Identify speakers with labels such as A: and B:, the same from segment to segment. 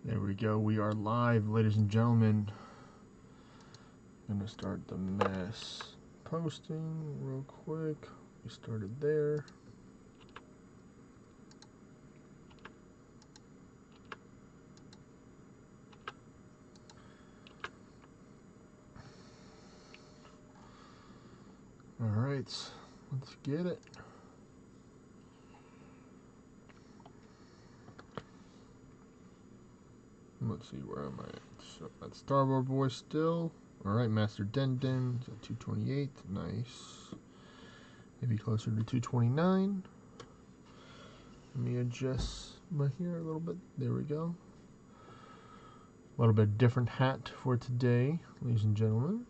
A: There we go. We are live, ladies and gentlemen. I'm gonna start the mass posting real quick. We started there. All right, let's get it. Let's see, where am I at? So at Starboard Boy still. Alright, Master Den is at 228. Nice. Maybe closer to 229. Let me adjust my hair a little bit. There we go. A little bit different hat for today, ladies and gentlemen.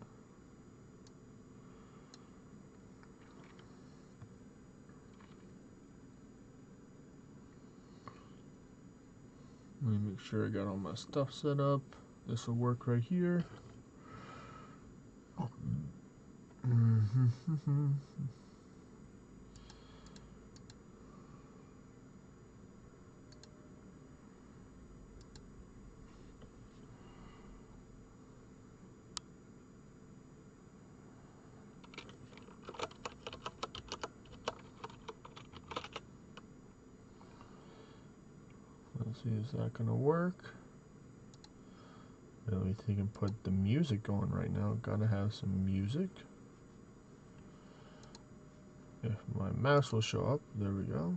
A: Let me make sure I got all my stuff set up. This will work right here. Let's see, is that gonna work? Really think I can put the music going right now. Gotta have some music. If my mouse will show up, there we go.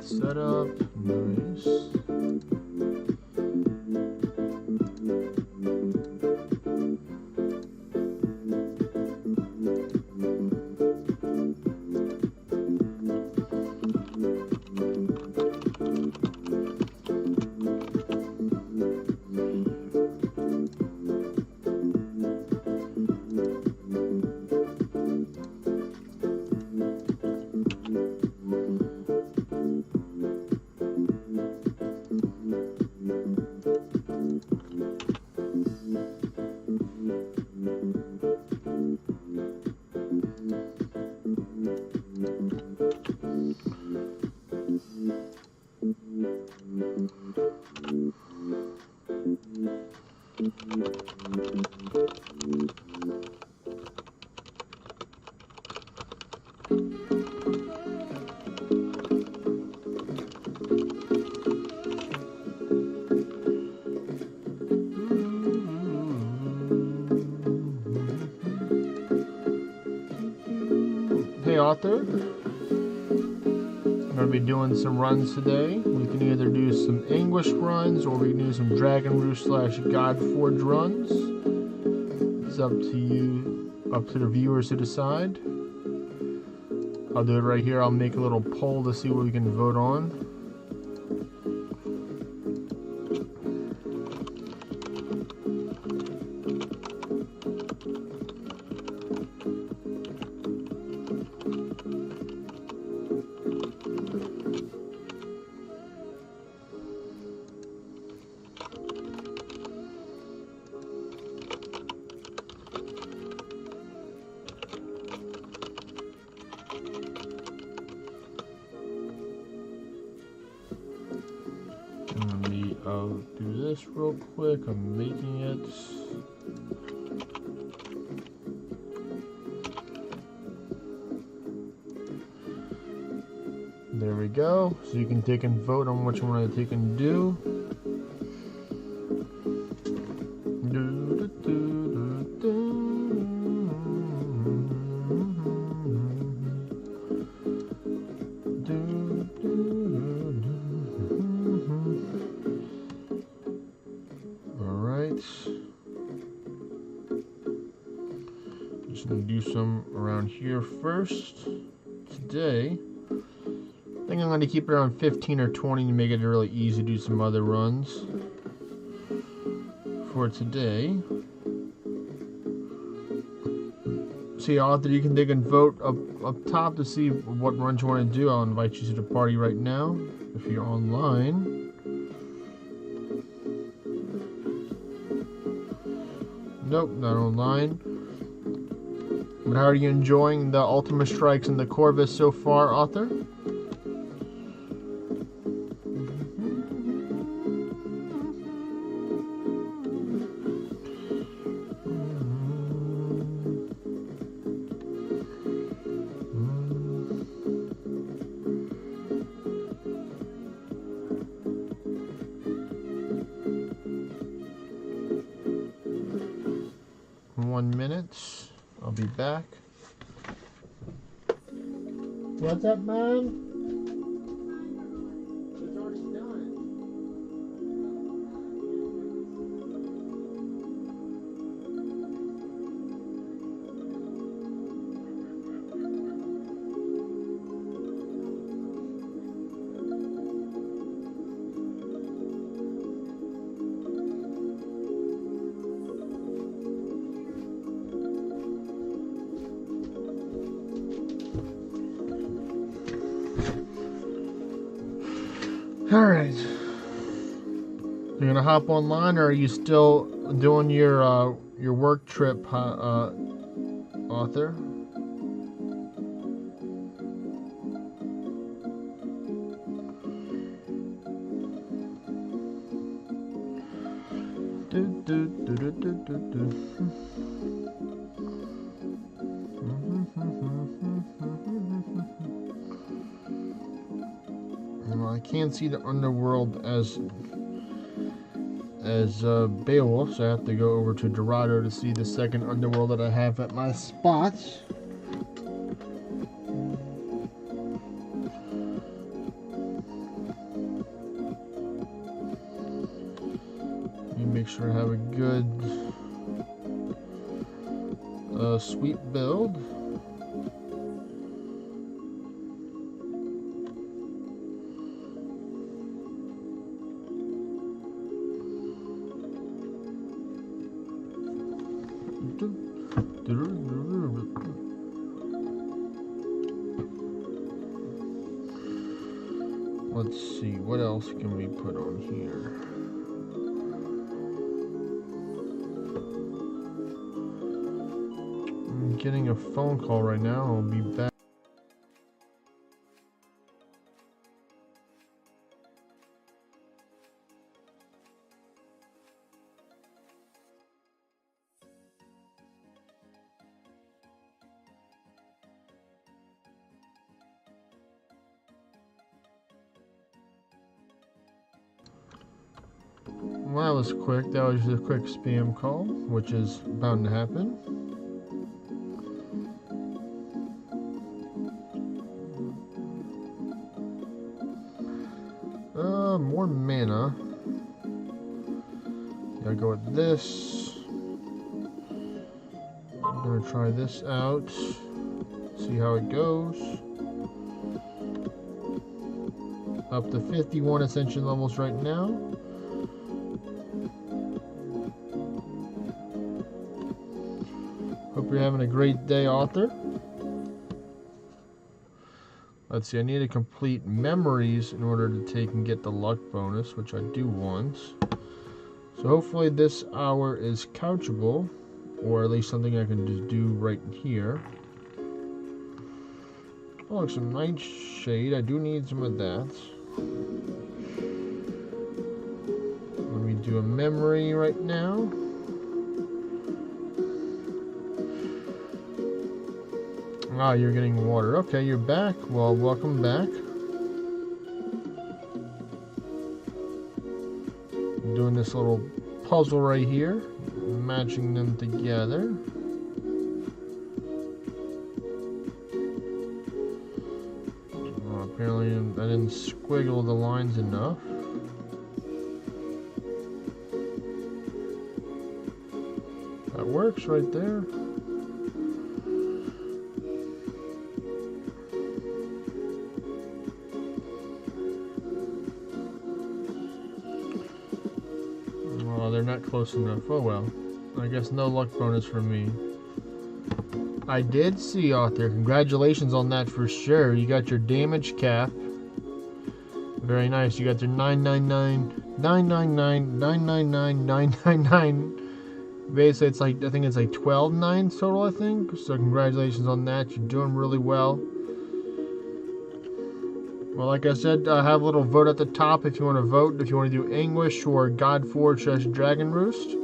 A: Set up, nice. Hey Arthur, I'm going to be doing some runs today. We can either do some English runs or we can do some Dragon Roost / Godforge runs. It's up to you, up to the viewers to decide. I'll do it right here. I'll make a little poll to see what we can vote on. I'll do this real quick. I'm making it. go. So you can take and vote on which one to take and do. Alright. Just gonna do some around here first. Today, I think I'm going to keep it around 15 or 20 to make it really easy to do some other runs for today. See, author, you can take and vote up top to see what runs you want to do. I'll invite you to the party right now if you're online. Nope, not online. But how are you enjoying the Ultima Strikes and the Corvus so far, author? In 1 minute. I'll be back. What's up, man? It's already done. Alright. You're gonna hop online, or are you still doing your work trip, author? Well, I can't see the underworld as Beowulf, so I have to go over to Dorado to see the second underworld that I have at my spot. Let me make sure I have a good sweep build. Let's see, what else can we put on here? I'm getting a phone call right now. I'll be back. Well, that was quick. That was just a quick spam call, which is bound to happen. More mana. Gotta go with this. I'm gonna try this out. See how it goes. Up to 51 ascension levels right now. Hope you're having a great day, author. Let's see, I need to complete memories in order to take and get the luck bonus, which I do want. So hopefully this hour is couchable, or at least something I can just do right here. Oh, look, some nightshade. I do need some of that. Let me do a memory right now. Ah, you're getting water. Okay, you're back. Well, welcome back. doing this little puzzle right here, matching them together. Apparently I didn't squiggle the lines enough. That works right there. Oh, they're not close enough. Oh well. I guess no luck bonus for me. I did see out there. Congratulations on that for sure. You got your damage cap. Very nice. You got your 999, 999, 999, 999. Basically, it's like, I think it's like 12 nines total, I think. So congratulations on that. You're doing really well. Well, like I said, I have a little vote at the top if you want to vote. If you want to do English or Godforge / Dragon Roost.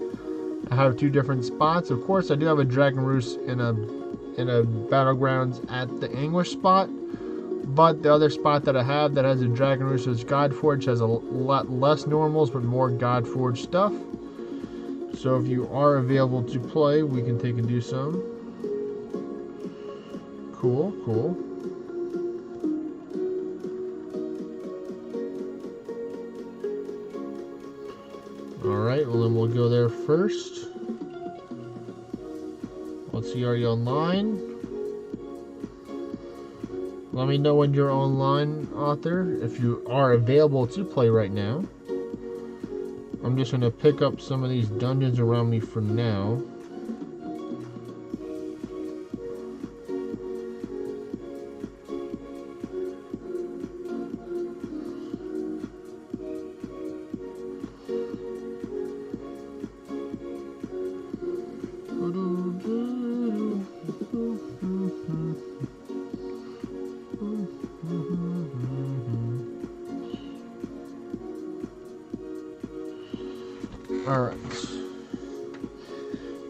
A: I have 2 different spots. Of course, I do have a Dragon Roost in a Battlegrounds at the English spot. But the other spot that I have that has a Dragon Roost is Godforge, has a lot less normals but more Godforge stuff. So if you are available to play, we can take and do some. Cool, cool. Alright, well then we'll go there first. Let's see, are you online? Let me know when you're online, author, if you are available to play right now. I'm just going to pick up some of these dungeons around me for now. Alright.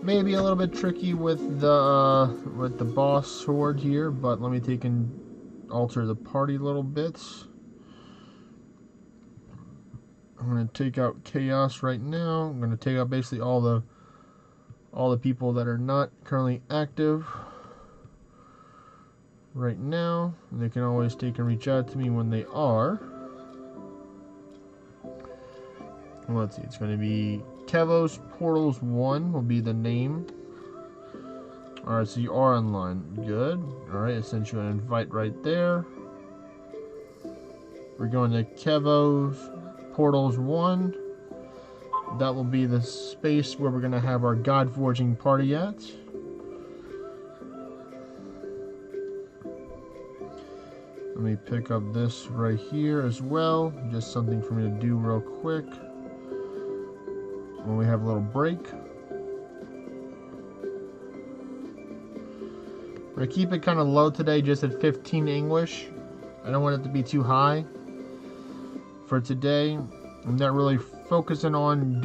A: Maybe a little bit tricky with the boss sword here, but let me take and alter the party a little bit. I'm gonna take out chaos right now. I'm gonna take out basically all the people that are not currently active right now. They can always take and reach out to me when they are. Let's see, it's going to be Kevos Portals 1 will be the name. Alright, so you are online. Good. Alright, I sent you an invite right there. We're going to Kevos Portals 1. That will be the space where we're going to have our God Forging party at. Let me pick up this right here as well. Just something for me to do real quick when we have a little break. We're going to keep it kind of low today, just at 15 English. I don't want it to be too high for today. I'm not really focusing on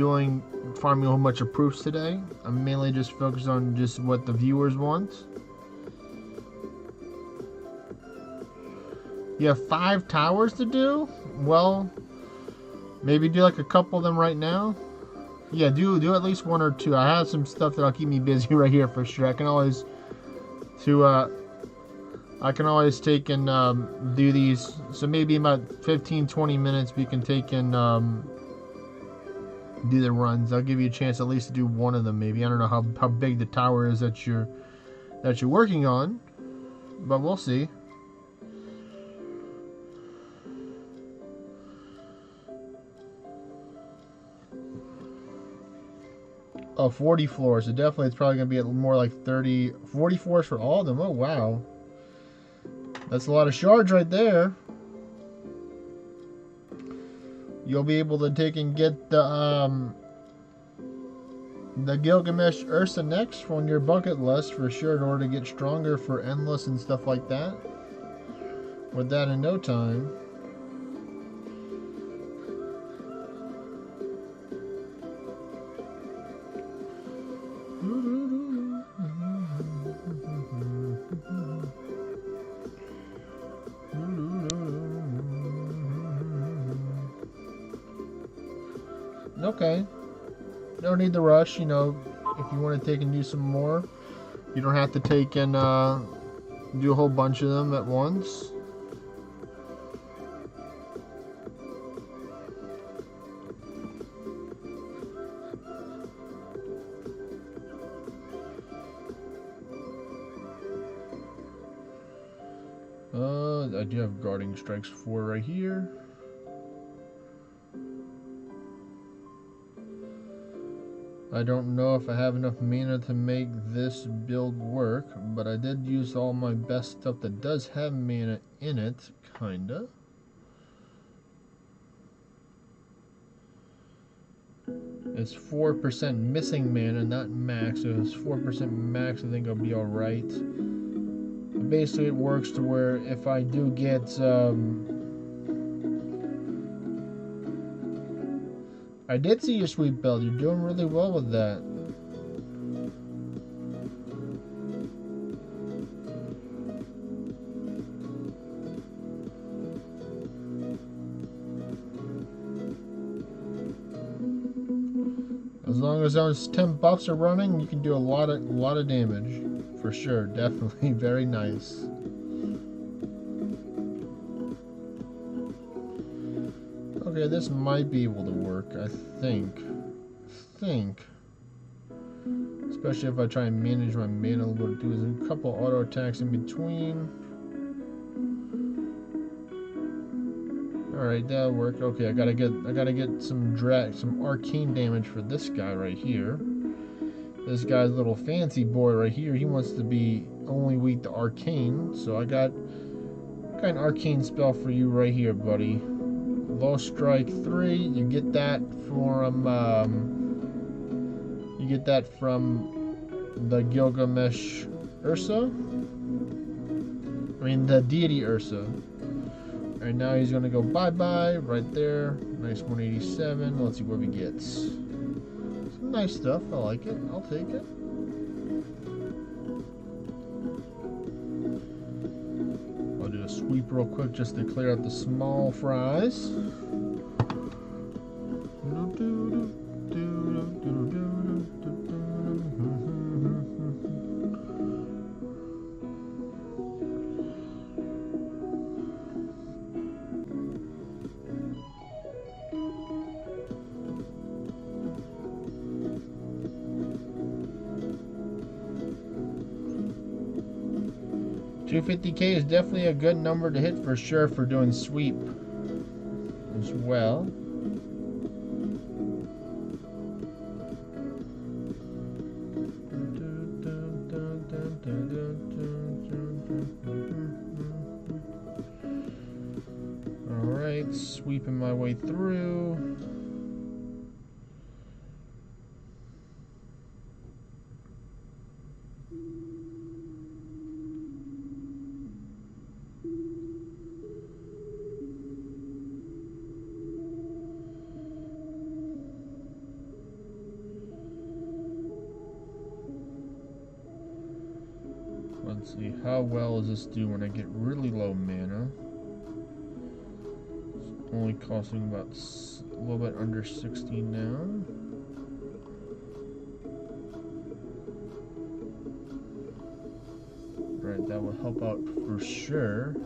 A: farming a whole bunch of proofs today. I'm mainly just focused on just what the viewers want. You have 5 towers to do? Well, maybe do like a couple of them right now. Yeah, do at least 1 or 2. I have some stuff that'll keep me busy right here for sure. I can always take and do these. So maybe about 15-20 minutes we can take and do the runs. I'll give you a chance at least to do 1 of them maybe. I don't know how big the tower is that you're working on, but we'll see. Oh, 40 floors. So definitely it's probably going to be more like 40 floors for all of them. Oh, wow. That's a lot of shards right there. You'll be able to take and get the Gilgamesh Ursa next on your bucket list for sure in order to get stronger for Endless and stuff like that. With that in no time. Okay. No need to rush, you know. If you want to take and do some more, you don't have to take and do a whole bunch of them at once. I do have Guarding Strikes 4 right here. I don't know if I have enough mana to make this build work, but I did use all my best stuff that does have mana in it, kinda. It's 4% missing mana, not max, so if it's 4% max, I think I'll be alright. Basically, it works to where if I do get, I did see your sweep build. You're doing really well with that. As long as those 10 buffs are running, you can do a lot of damage, for sure. Definitely, very nice. Okay, this might be able to work. I think. Especially if I try and manage my mana a little bit too. There's a couple auto attacks in between. Alright, that'll work. Okay, I gotta get some arcane damage for this guy right here. This guy's little fancy boy right here, he wants to be only weak to arcane, so I got an arcane spell for you right here, buddy. Low strike 3, you get that from the Gilgamesh Ursa. I mean the deity Ursa. Alright, now he's gonna go bye-bye right there. Nice 187. Let's see what he gets. Some nice stuff. I like it. I'll take it. I'll do a sweep real quick just to clear out the small fries. $250K is definitely a good number to hit for sure for doing sweep as well. Alright, sweeping my way through. Let's see, how well does this do when I get really low mana? It's only costing about a little bit under 60 now. Right, that will help out for sure.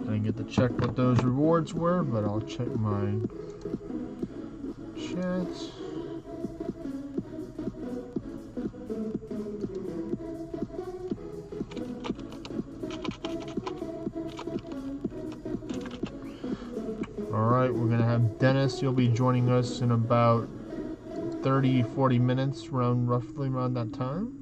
A: I didn't get to check what those rewards were, but I'll check my chats. Alright, we're gonna have Dennis. You'll be joining us in about 30-40 minutes, roughly around that time.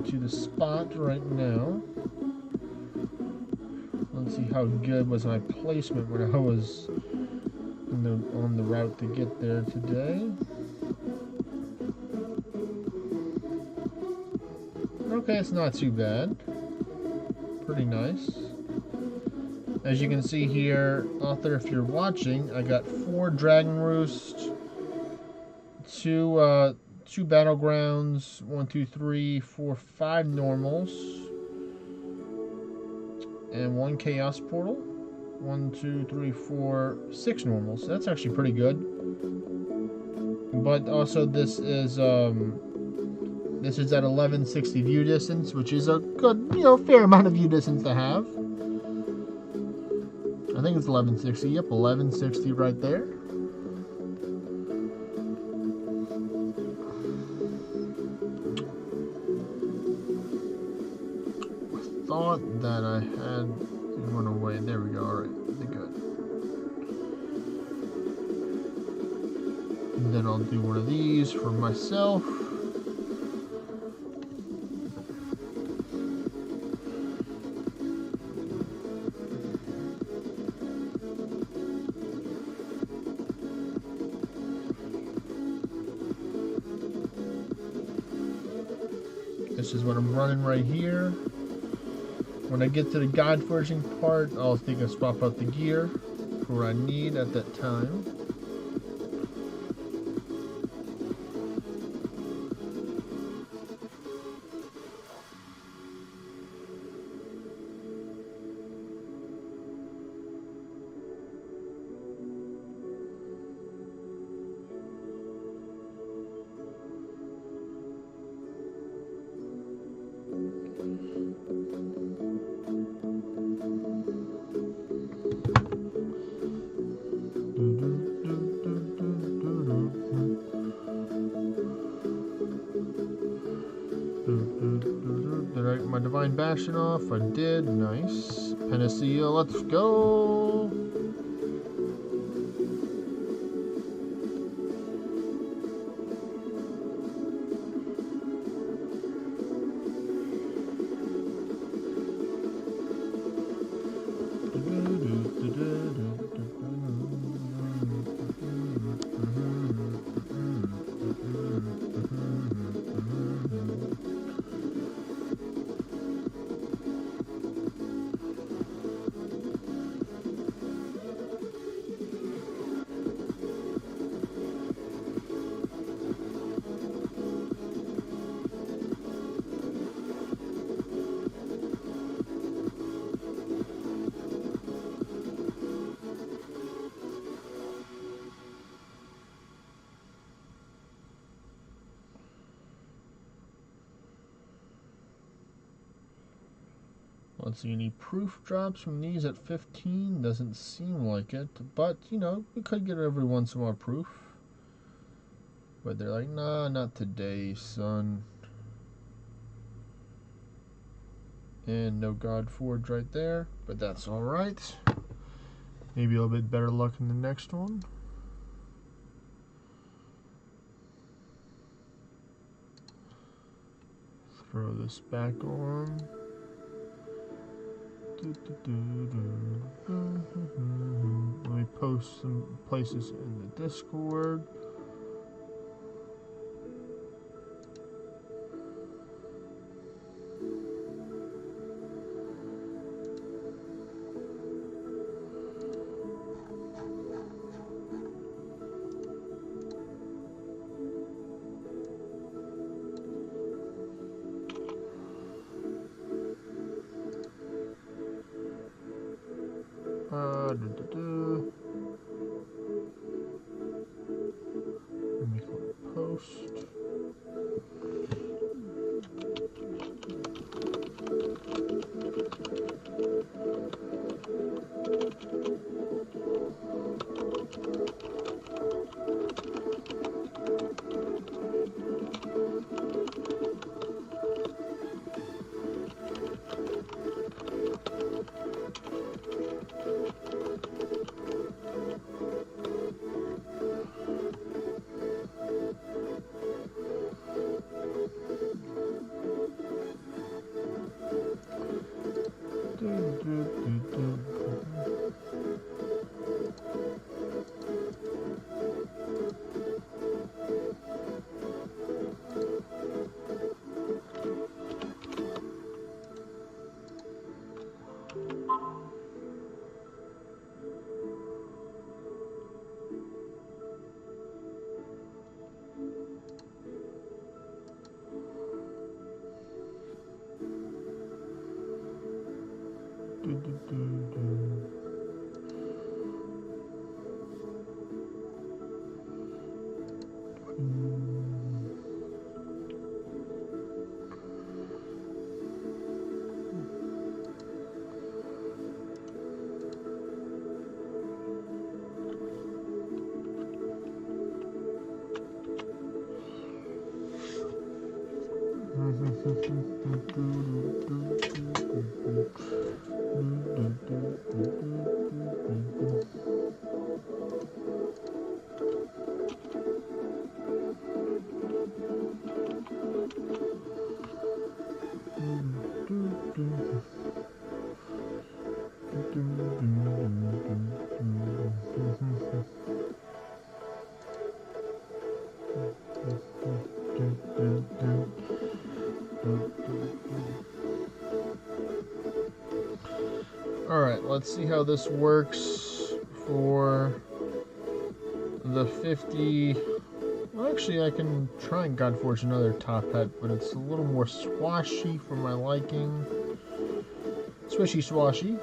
A: to the spot right now. Let's see how good was my placement when I was on the route to get there today. Okay, it's not too bad. Pretty nice. As you can see here, author, if you're watching, I got 4 Dragon Roost, 2 Battlegrounds, 1, 2, 3, 4, 5 normals, and 1 Chaos Portal. 1, 2, 3, 4, 6 normals. That's actually pretty good. But also this is at 1160 view distance, which is a good, fair amount of view distance to have. I think it's 1160. Yep, 1160 right there. I thought that I had one away. There we go. All right, good. And then I'll do one of these for myself. This is what I'm running right here. When I get to the guide forging part, I'll think of swap out the gear for what I need at that time. Did I get my Divine Bastion off? I did. Nice. Panacea, let's go! Let's see, any proof drops from these at 15? Doesn't seem like it, but, we could get every once in a while proof. But they're like, nah, not today, son. And no God Forge right there, but that's alright. Maybe a little bit better luck in the next one. Throw this back on. Let me post some places in the Discord. Let me click post. Alright, let's see how this works for the 50. Well, actually, I can try and Godforge another top hat, but it's a little more swashy for my liking. Swishy swashy.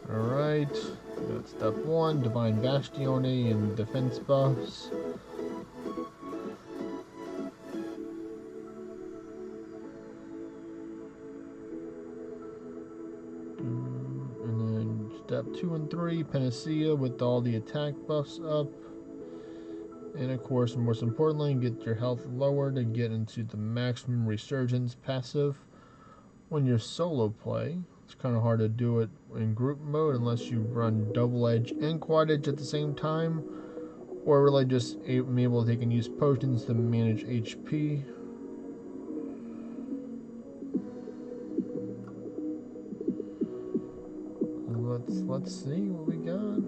A: Alright, that's step 1, Divine Bastione and defense buffs. And then step 2 and 3, Panacea with all the attack buffs up. And of course, most importantly, get your health lower to get into the maximum resurgence passive. When you're solo play, it's kind of hard to do it in group mode unless you run double edge and quad edge at the same time, or really just able to take and use potions to manage HP. Let's see what we got.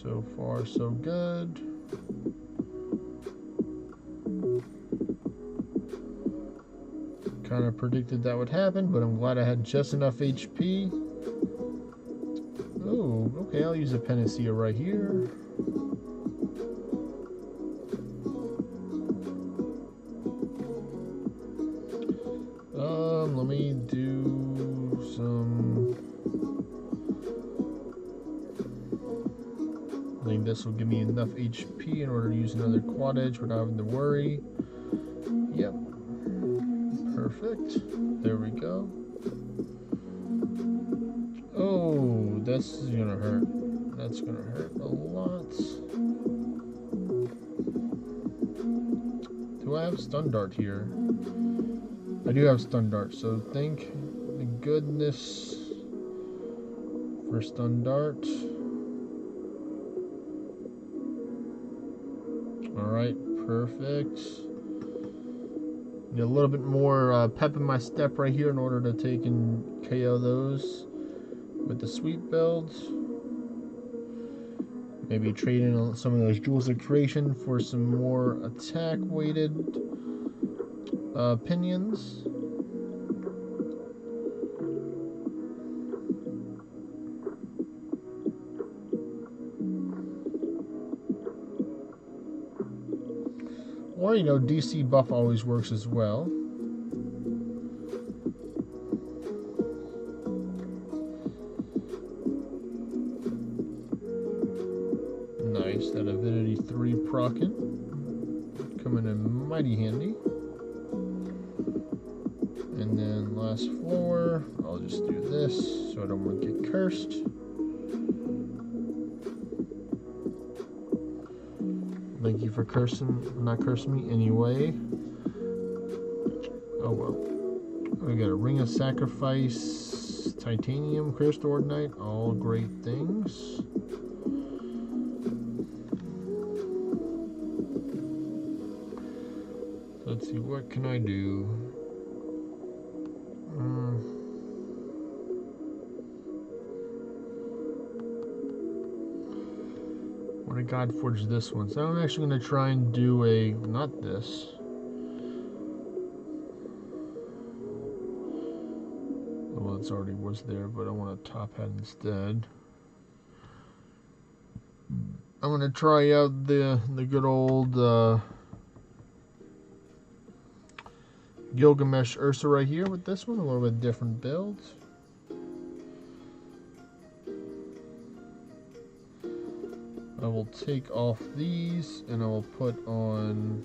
A: So far, so good. Kind of predicted that would happen, but I'm glad I had just enough HP. Oh, okay, I'll use a Panacea right here. Let me do some... I think this will give me enough HP in order to use another quad edge without having to worry. Yep. Perfect. There we go. Oh, this is gonna hurt. That's gonna hurt a lot. Do I have stun dart here? I do have stun dart, so thank goodness for stun dart. Alright, perfect. Need a little bit more pep in my step right here in order to take and KO those with the sweep builds. Maybe trade in some of those Jewels of Creation for some more attack weighted opinions. Or, you know, DC buff always works as well. Nice, that Avidity 3 proccing. Coming in mighty handy. And then last floor, I'll just do this so I don't want to get cursed. Thank you for not cursing me anyway. Oh well. We got a Ring of Sacrifice, Titanium, Cursed Ordinite, all great things. Let's see, what can I do? God Forge this one. So I'm actually going to try and do a, not this. Well, it's already was there, but I want a top hat instead. I'm going to try out the good old Gilgamesh Ursa right here with this one, a little bit different build. I will take off these and I will put on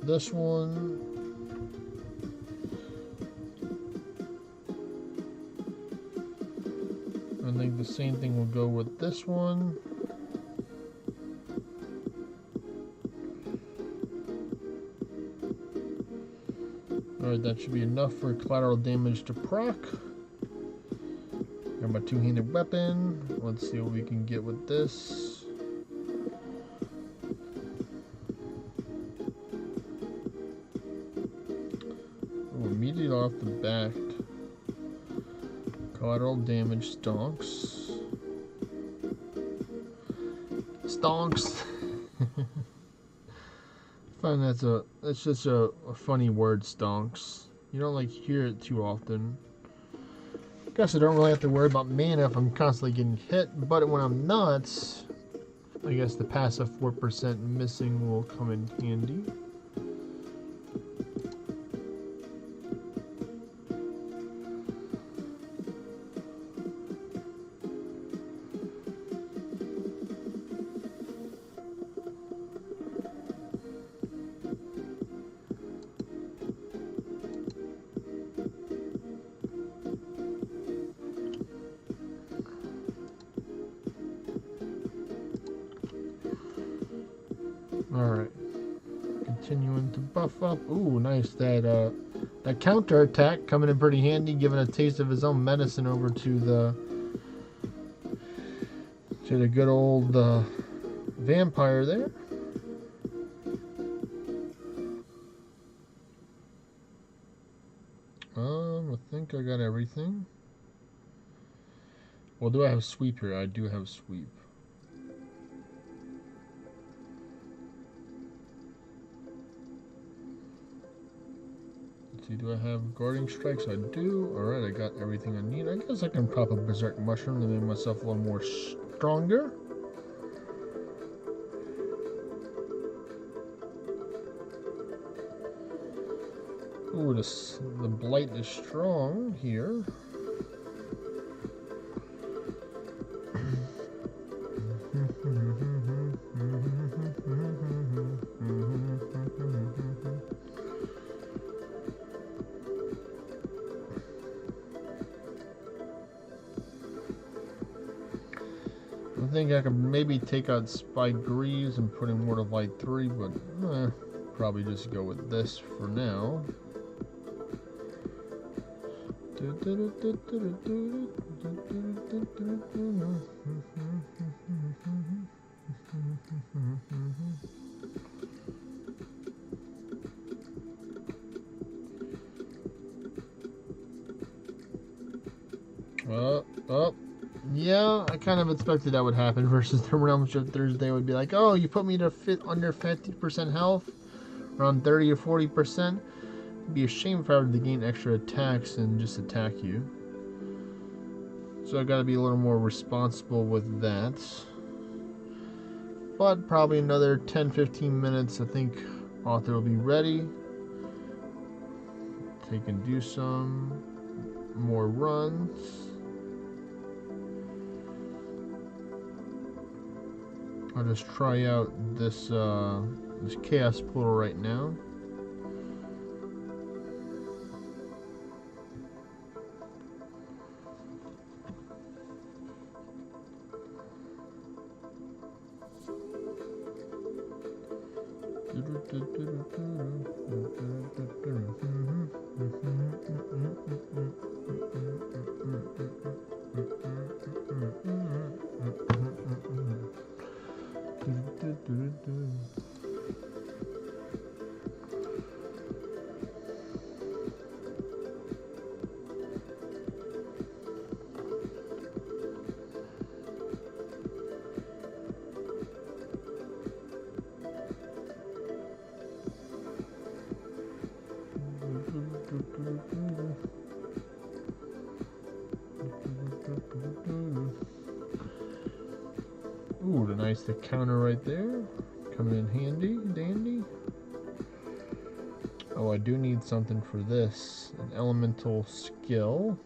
A: this one. I think the same thing will go with this one. Alright, that should be enough for collateral damage to proc. Got my two-handed weapon. Let's see what we can get with this. Oh, immediately off the bat, collateral damage stonks. Stonks. I find that's just a funny word, stonks. You don't like hear it too often. Guess I don't really have to worry about mana if I'm constantly getting hit, but when I'm not, I guess the passive 4% missing will come in handy. Alright. Continuing to buff up. Ooh, nice. That counter attack coming in pretty handy, giving a taste of his own medicine over to the good old vampire there. I think I got everything. Well, do I have sweep here? I do have sweep. Do I have guarding strikes? I do. Alright, I got everything I need. I guess I can pop a berserk mushroom to make myself a little more stronger. Ooh, the blight is strong here. I think I could maybe take out Spike Greaves and put in Word of Light 3, but probably just go with this for now. Yeah, I kind of expected that would happen versus the Realm Shift Thursday would be like, oh, you put me to under 50% health, around 30 or 40%. It'd be a shame if I were to gain extra attacks and just attack you. So I gotta be a little more responsible with that. But probably another 10-15 minutes, I think Author will be ready. Take and do some more runs. I'll just try out this this Chaos Portal right now. Nice, the counter right there. Coming in handy, dandy. Oh, I do need something for this. An elemental skill.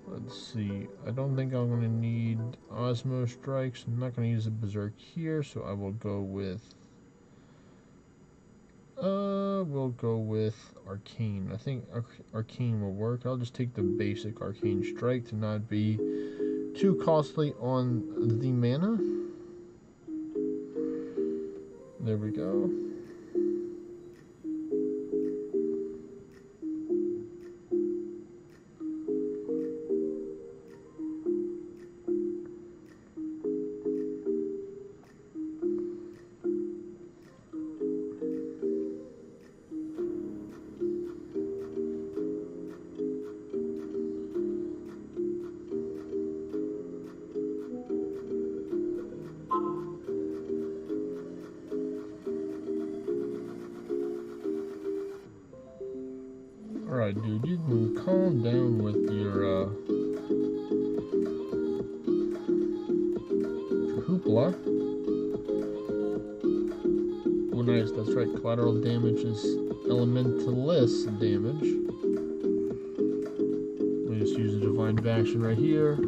A: Let's see. I don't think I'm going to need Osmo Strikes. I'm not going to use a Berserk here, so I will go with... we'll go with Arcane. I think Arcane will work. I'll just take the basic Arcane Strike to not be too costly on the mana. There we go. Alright, dude, you can calm down with your hoopla. Oh, nice, that's right, collateral damage is elementalist damage. We just use a divine action right here.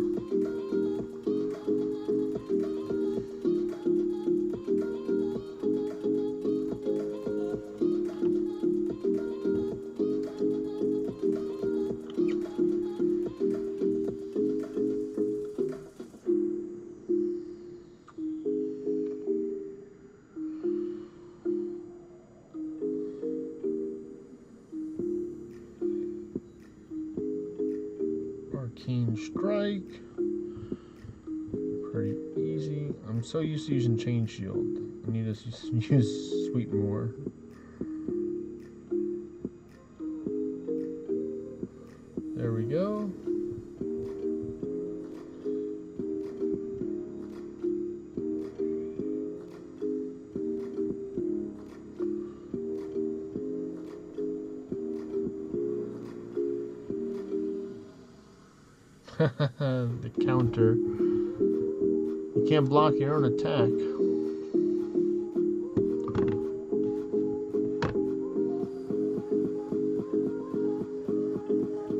A: Arcane Strike. Pretty easy. I'm so used to using Chain Shield. I need to use Sweep more. There we go. The counter. You can't block your own attack.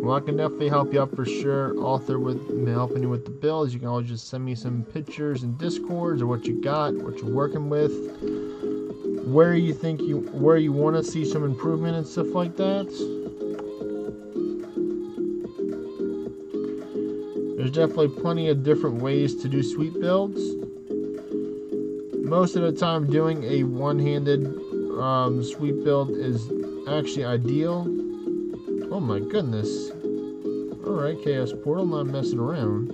A: Well, I can definitely help you out for sure. Author with helping you with the builds. You can always just send me some pictures in Discords or what you got, what you're working with, where you want to see some improvement and stuff like that. There's definitely plenty of different ways to do sweep builds. Most of the time doing a one-handed sweep build is actually ideal. Oh my goodness. Alright, Chaos Portal, not messing around.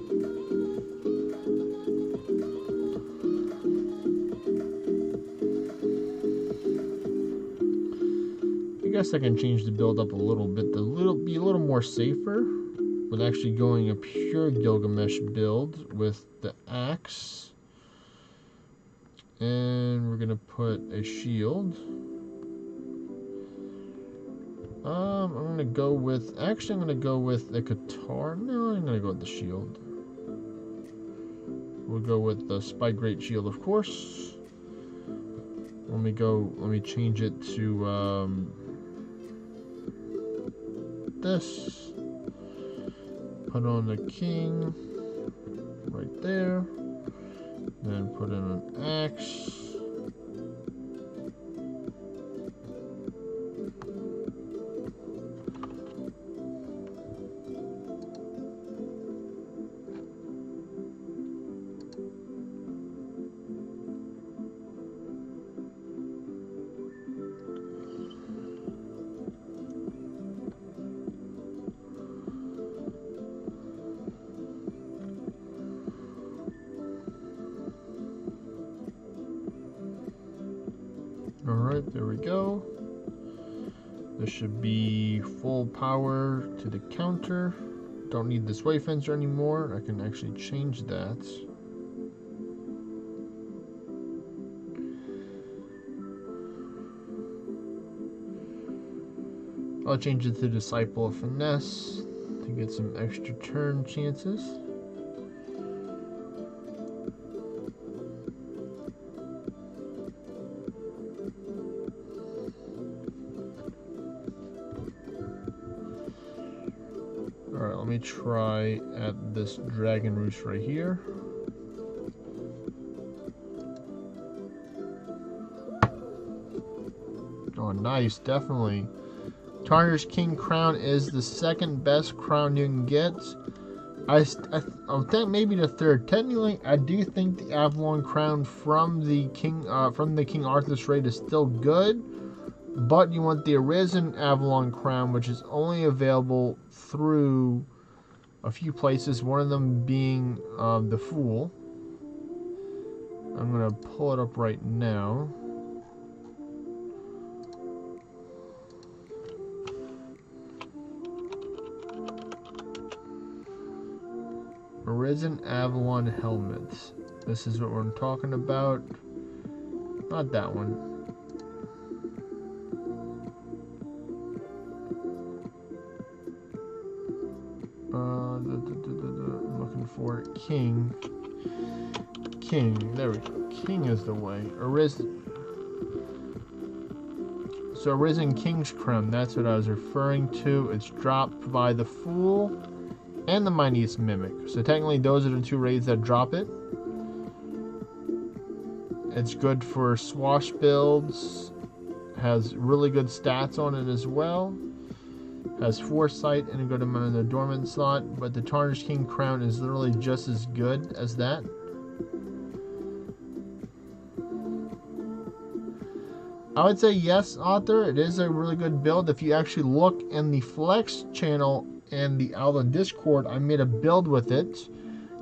A: I guess I can change the build up a little bit to be a little more safer. With actually going a pure Gilgamesh build with the axe. And we're going to put a shield. I'm going to go with... Actually, I'm going to go with the guitar. No, I'm going to go with the shield. We'll go with the Spike Great Shield, of course. Let me change it to this. Put on the king right there. Then put in an axe. Alright, there we go. This should be full power to the counter. Don't need this wave fencer anymore. I can actually change that. I'll change it to Disciple of Finesse to get some extra turn chances. me try at this Dragon Roost right here. Oh, nice, definitely. Tarnished King crown is the second best crown you can get. I think maybe the third. Technically, I do think the Avalon crown from the King Arthur's raid is still good, but you want the Arisen Avalon crown, which is only available through a few places. One of them being the Fool. I'm gonna pull it up right now. Arisen Avalon helmets. This is what we're talking about. Not that one. I'm looking for King. There we go. King is the way. Arisen. So Arisen King's crown. That's what I was referring to. It's dropped by the Fool and the Mightiest Mimic. So technically those are the two raids that drop it. It's good for swash builds. Has really good stats on it as well. Has foresight and a good amount in the dormant slot. But the Tarnished King crown is literally just as good as that. I would say yes, Author. It is a really good build. If you actually look in the Flex channel and the Alva Discord, I made a build with it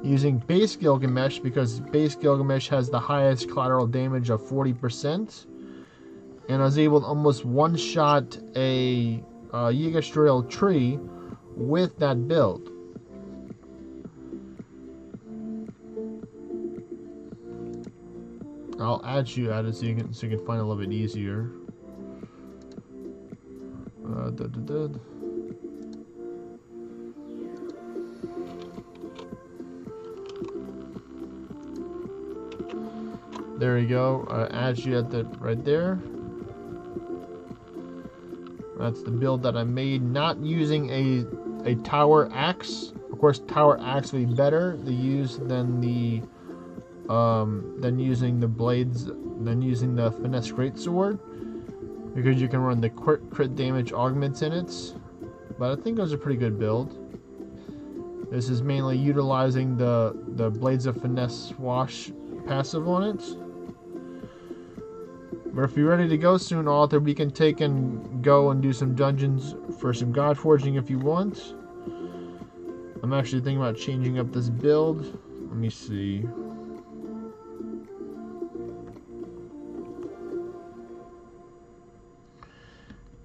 A: using base Gilgamesh because base Gilgamesh has the highest collateral damage of 40%, and I was able to almost one-shot a Yggdrasil tree with that build. I'll add you at it so you can find it a little bit easier. There you go. Add you at that right there. That's the build that I made, not using a tower axe. Of course, tower axe would be better to use than using the blades, than using the finesse greatsword, because you can run the crit damage augments in it. But I think it was a pretty good build. This is mainly utilizing the blades of finesse swash passive on it. But if you're ready to go soon, Author, we can take and go and do some dungeons for some God Forging if you want. I'm actually thinking about changing up this build. Let me see.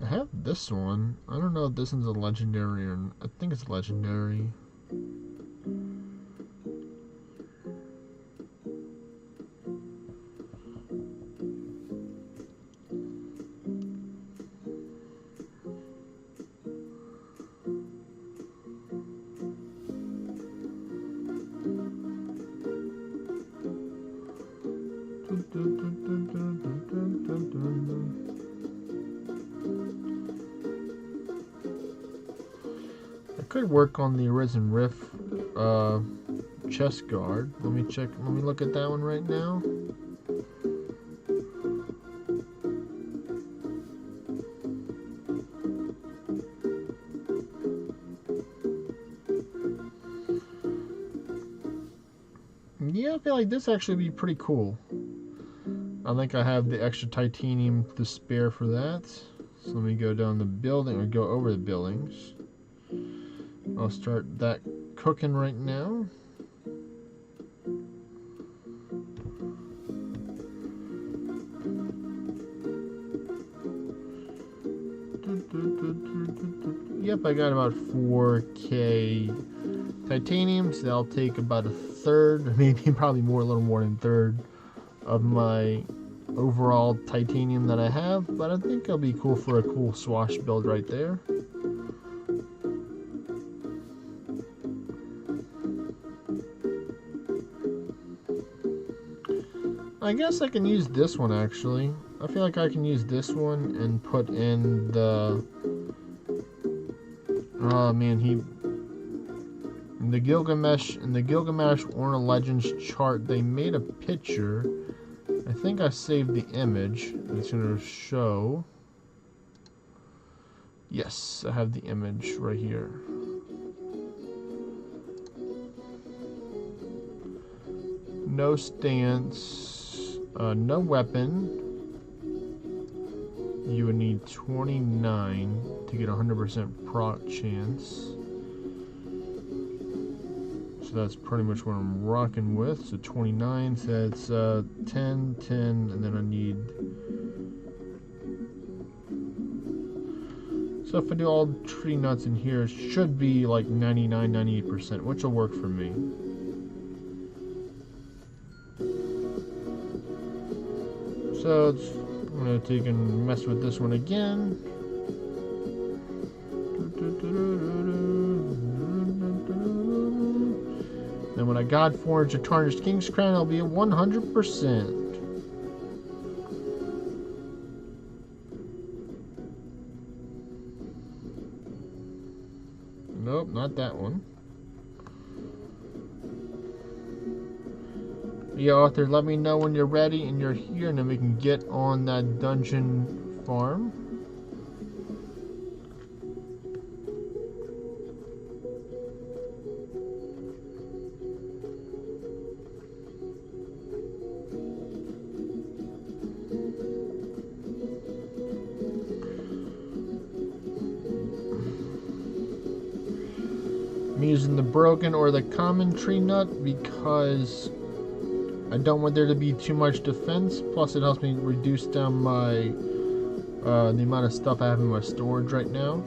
A: I have this one. I don't know if this one's a legendary or I think it's legendary. I could work on the Arisen Rift chest guard. Let me check. Let me look at that one right now. Yeah, I feel like this actually would be pretty cool. I think I have the extra titanium to spare for that. So let me go down the building, or go over the buildings. I'll start that cooking right now. Yep, I got about 4K titanium, so that'll take about a third, maybe probably more, a little more than a third of my overall titanium that I have, but I think it'll be cool for a cool swash build right there. I guess I can use this one actually. I feel like I can use this one and put in the... Oh man, In the Gilgamesh Orna Legends chart, they made a picture. I think I saved the image. It's going to show. Yes, I have the image right here. No stance, no weapon. You would need 29 to get 100% proc chance. So that's pretty much what I'm rocking with. So 29, so that's 10, 10, and then I need... So if I do all tree nuts in here, it should be like 99, 98%, which will work for me. So I'm going to take and mess with this one again. And when I God forge a tarnished king's crown, I'll be at 100%. Nope, not that one. Yeah, Arthur, let me know when you're ready and you're here, and then we can get on that dungeon farm. I'm using the broken or the common tree nut because I don't want there to be too much defense. Plus, it helps me reduce down my the amount of stuff I have in my storage right now.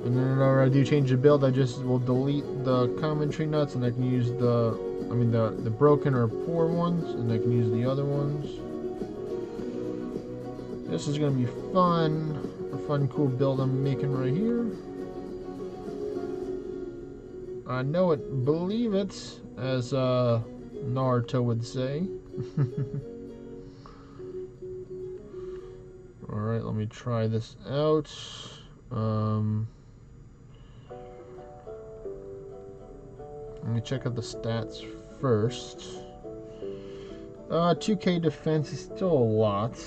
A: And then whenever I do change the build, I just will delete the common tree nuts, and I can use the broken or poor ones, and I can use the other ones. This is going to be fun. A fun, cool build I'm making right here. I know it, believe it, as Naruto would say. Alright, let me try this out. Let me check out the stats first. 2k defense is still a lot.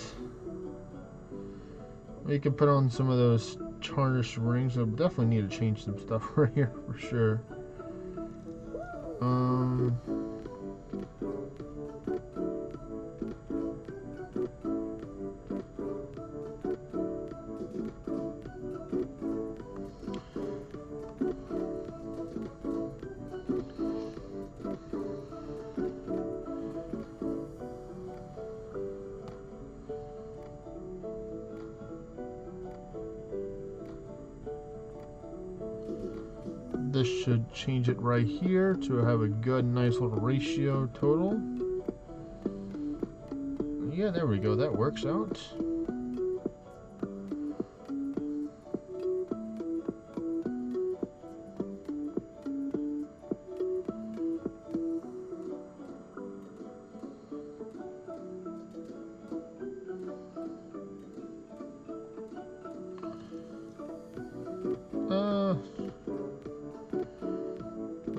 A: We can put on some of those tarnished rings. I definitely need to change some stuff right here for sure. This should change it right here to have a good, nice little ratio total. Yeah, there we go. That works out.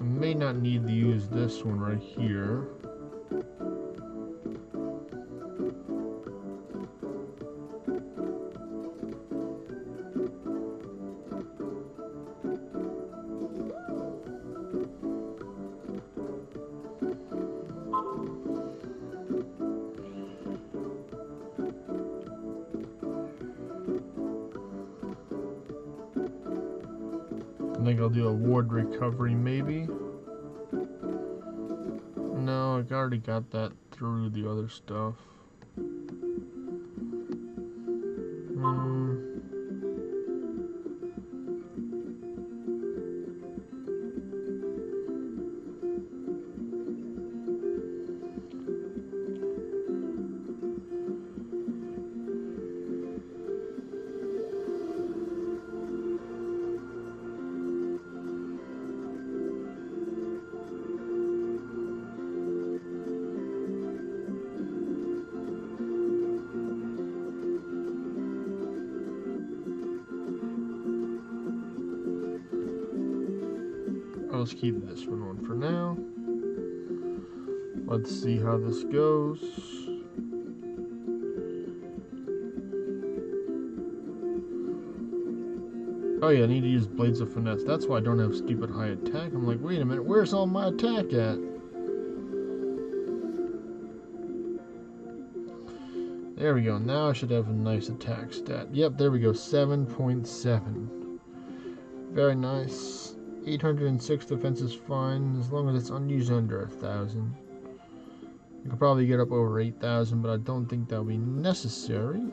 A: May not need to use this one right here. I think I'll do a ward recovery maybe. No, I already got that through the other stuff. Let's keep this one on for now. Let's see how this goes. Oh yeah, I need to use Blades of Finesse. That's why I don't have stupid high attack. I'm like, wait a minute, where's all my attack at? There we go. Now I should have a nice attack stat. Yep, there we go. 7.7. Very nice. 806 defense is fine as long as it's unused under 1,000. I could probably get up over 8,000, but I don't think that'll be necessary.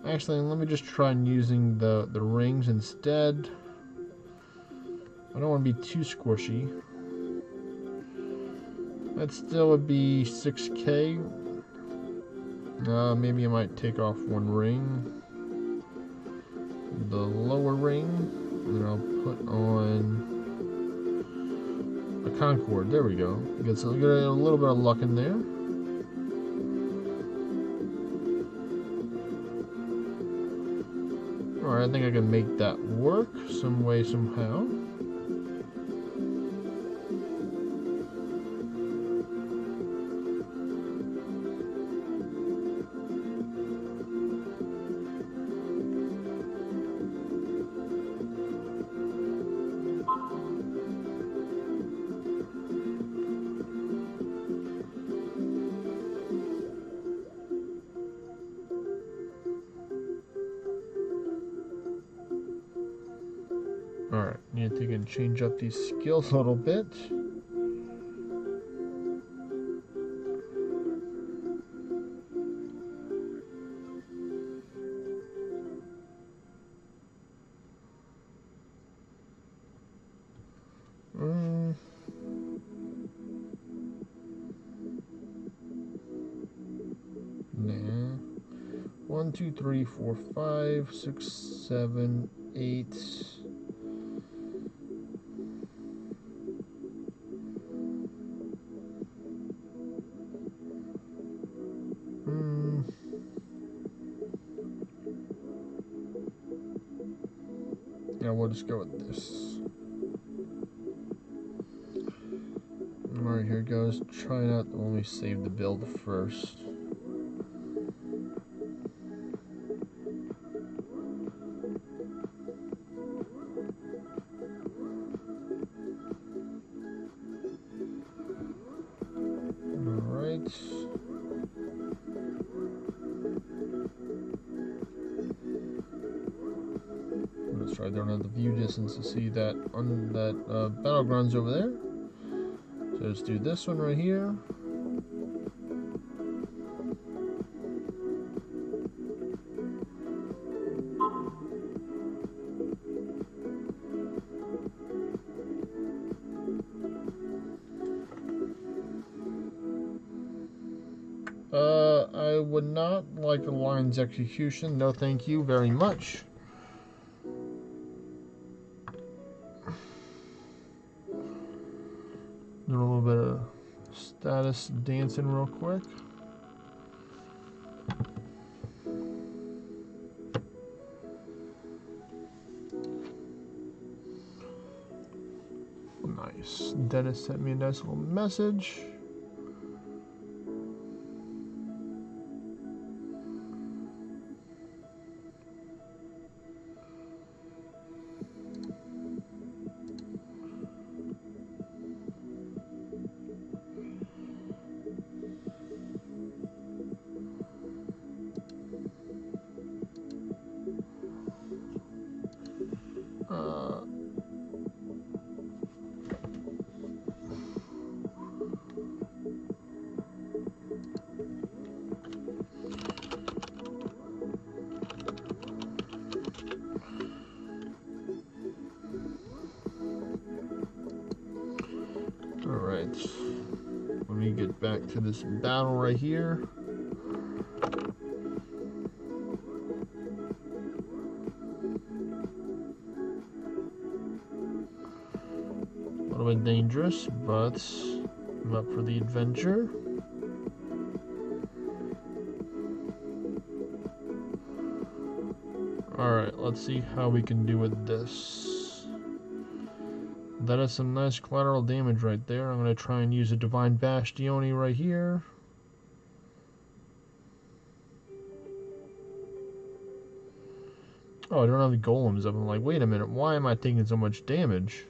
A: Actually, let me just try using the rings instead. I don't want to be too squishy. That still would be 6k. Maybe I might take off one ring. The lower ring. And then I'll put on a Concord. There we go. Get a little bit of luck in there. Alright, I think I can make that work some way, somehow. Alright, need to take and change up these skills a little bit. Nah. 1, 2, 3, 4, 5, 6, 7, 8. Yeah, we'll just go with this. Alright, here it goes. Try not to only save the build first. Alright. Let's try down at the view distance to see that on that battlegrounds over there. So let's do this one right here. I would not like a lion's execution. No, thank you very much. Doing a little bit of status dancing real quick. Nice. Dennis sent me a nice little message. Alright, let me get back to this battle right here. A little bit dangerous, but I'm up for the adventure. Alright, let's see how we can do with this. That is some nice collateral damage right there. I'm going to try and use a Divine Bastioni right here. Oh, I don't have the golems up. I'm like, wait a minute, why am I taking so much damage?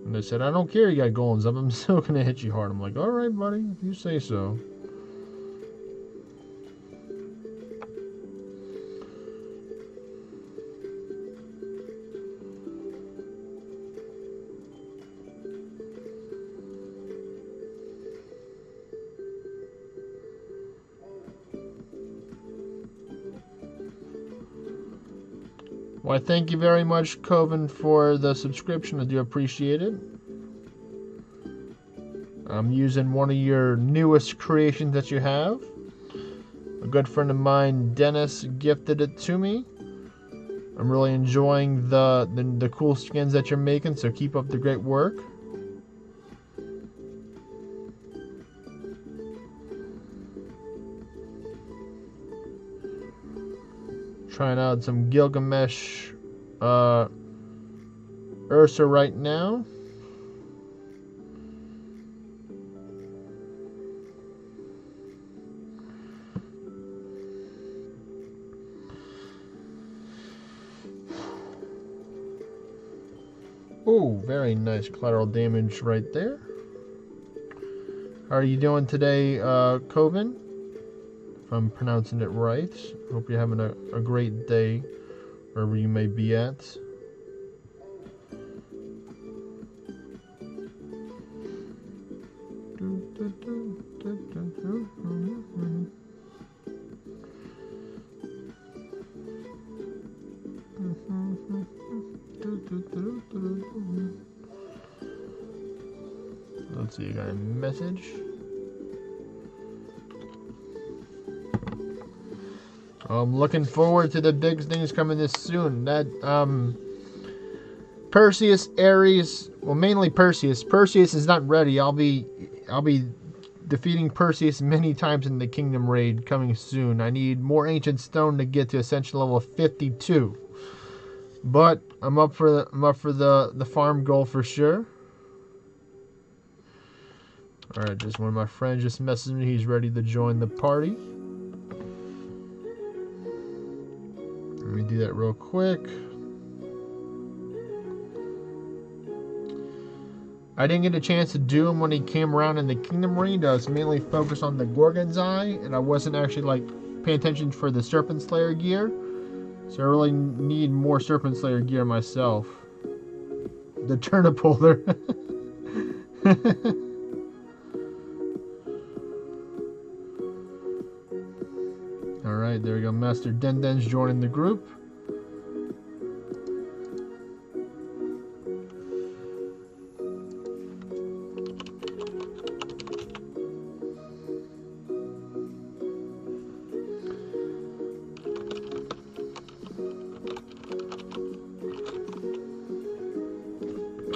A: And they said, I don't care you got golems up, I'm still going to hit you hard. I'm like, alright, buddy, if you say so. Well, thank you very much, Coven, for the subscription. I do appreciate it. I'm using one of your newest creations that you have. A good friend of mine, Dennis, gifted it to me. I'm really enjoying the cool skins that you're making, so keep up the great work. Trying out some Gilgamesh Ursa right now. Oh, very nice collateral damage right there. How are you doing today, Coven? If I'm pronouncing it right. Hope you're having a great day wherever you may be at. Let's see, I got a message. I'm looking forward to the big things coming this soon. That Perseus, Ares, well, mainly Perseus. Perseus is not ready. I'll be defeating Perseus many times in the Kingdom Raid coming soon. I need more Ancient Stone to get to Ascension level 52. But I'm up for the farm goal for sure. All right, just one of my friends just messaged me. He's ready to join the party. Let me do that real quick. I didn't get a chance to do him when he came around in the Kingdom Raid. I was mainly focused on the Gorgon's Eye, and I wasn't actually like paying attention for the Serpent Slayer gear. So I really need more Serpent Slayer gear myself. The turnip holder. Alright, there we go. Master Denden's joining the group.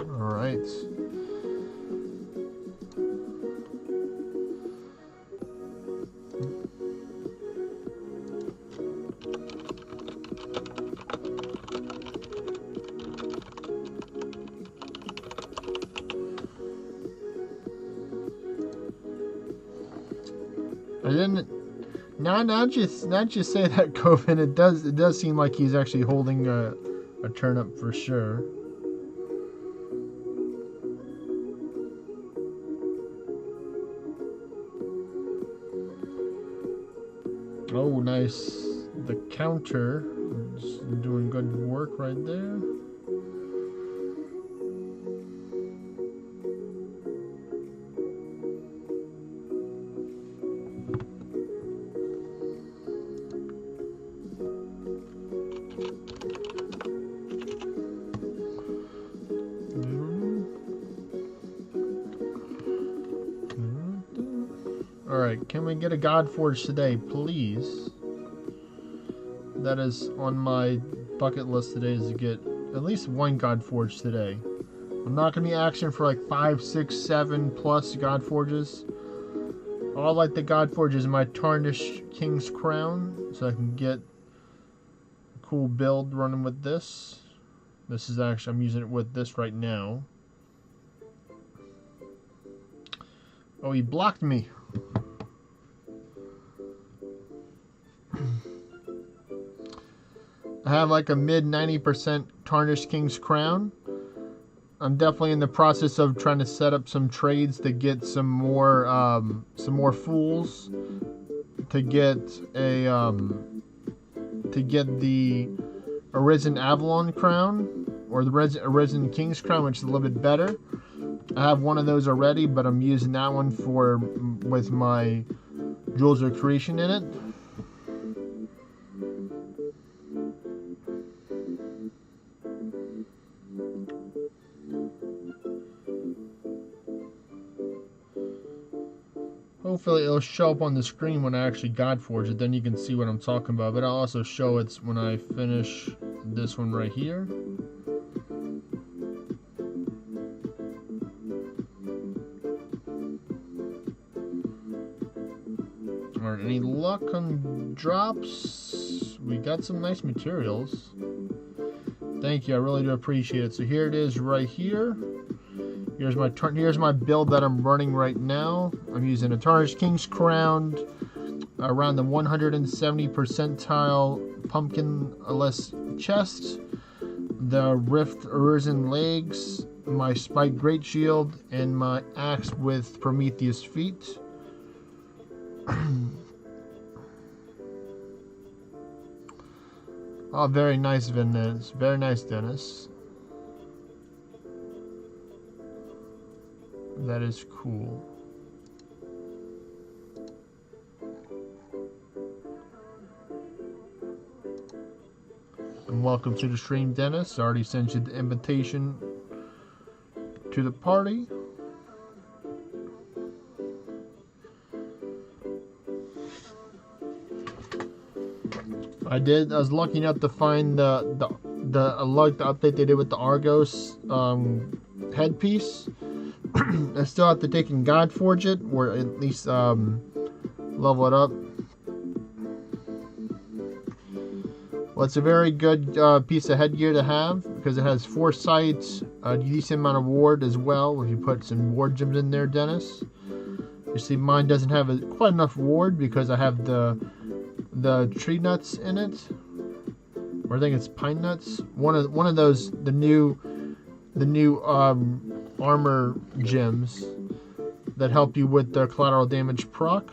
A: Alright. And then, not just say that, Coven. It does seem like he's actually holding a turnip for sure. Oh, nice. The counter is doing good work right there. Alright, can we get a God Forge today, please? That is on my bucket list today, is to get at least one God Forge today. I'm not going to be action for like 5, 6, 7 plus God Forges. All like the God Forge is my Tarnished King's Crown, so I can get a cool build running with this. This is actually, I'm using it with this right now. Oh, he blocked me. I have like a mid 90% tarnished King's Crown. I'm definitely in the process of trying to set up some trades to get some more fools to get the Arisen Avalon Crown or the Arisen King's Crown, which is a little bit better. I have one of those already, but I'm using that one with my Jewels of Creation in it. Hopefully it'll show up on the screen when I actually Godforge it, then you can see what I'm talking about. But I'll also show it when I finish this one right here. Alright, any luck on drops? We got some nice materials. Thank you, I really do appreciate it. So here it is right here. Here's my build that I'm running right now. I'm using a Tarnished King's Crown, around the 170 percentile pumpkin-less chest, the Rift Arisen legs, my Spike Great Shield, and my axe with Prometheus feet. Oh, very nice, Dennis. Very nice, Dennis. That is cool. And welcome to the stream, Dennis. I already sent you the invitation to the party. I was lucky enough to find the update they did with the Argos headpiece. I still have to take and Godforge it, or at least level it up. Well, it's a very good piece of headgear to have because it has 4 sights, a decent amount of ward as well. If you put some ward gems in there, Dennis. You see, mine doesn't have quite enough ward because I have the tree nuts in it, or I think it's pine nuts. One of those, the new armor gems that help you with the collateral damage proc.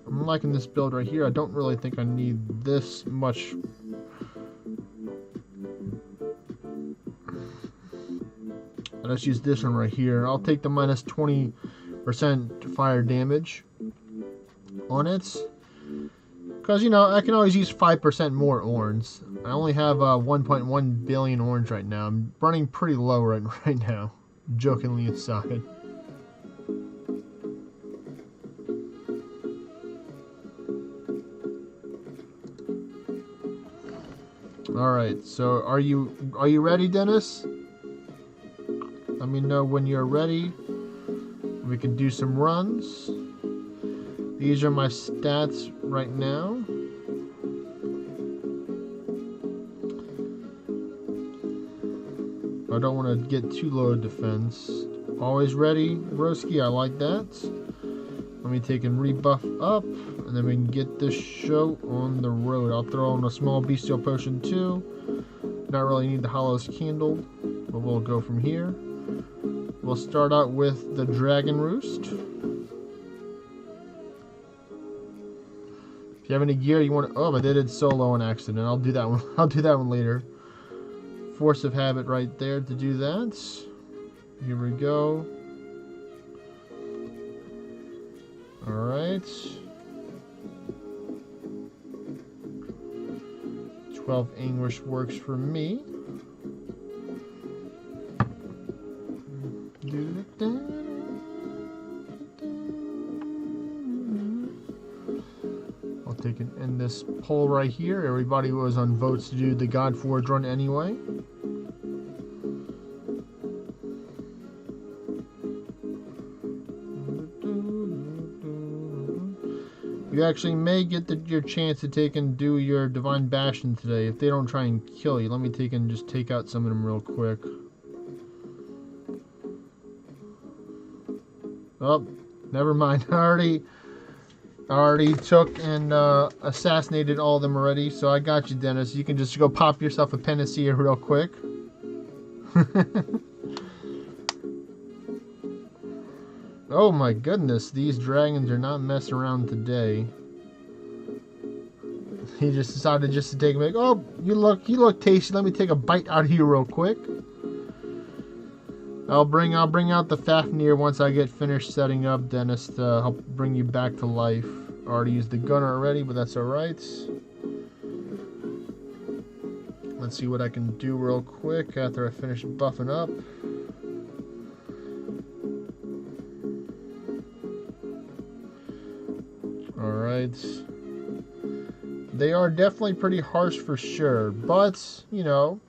A: I'm liking this build right here. I don't really think I need this much. Let's use this one right here. I'll take the minus 20% fire damage on it, because, you know, I can always use 5% more orange. I only have 1.1 billion orange right now. I'm running pretty low right now, jokingly aside. Alright, so are you ready, Dennis? Let me know when you're ready. We can do some runs. These are my stats right now. I don't want to get too low defense. Always ready, Broski. I like that. Let me take and rebuff up, and then we can get this show on the road. I'll throw in a small bestial potion too. Not really need the Hollow's Candle, but we'll go from here. We'll start out with the Dragon Roost. If you have any gear you want to... Oh, but they did solo on accident. I'll do that one. I'll do that one later. Force of Habit right there to do that. Here we go. Alright. 12 Anguish works for me. I'll take and end this poll right here. Everybody was on votes to do the Godforge run anyway. You You actually may get your chance to take and do your Divine Bastion today. If they don't try and kill you, let me just take out some of them real quick. Oh, never mind. I already took and assassinated all of them already, so I got you, Dennis. You can just go pop yourself a panacea real quick. Oh my goodness, these dragons are not messing around today. He just decided to take a oh, you look tasty. Let me take a bite out of you real quick. I'll bring out the Fafnir once I get finished setting up, Dennis, to help bring you back to life. I already used the gunner already, but that's alright. Let's see what I can do real quick after I finish buffing up. Alright. They are definitely pretty harsh for sure, but, you know,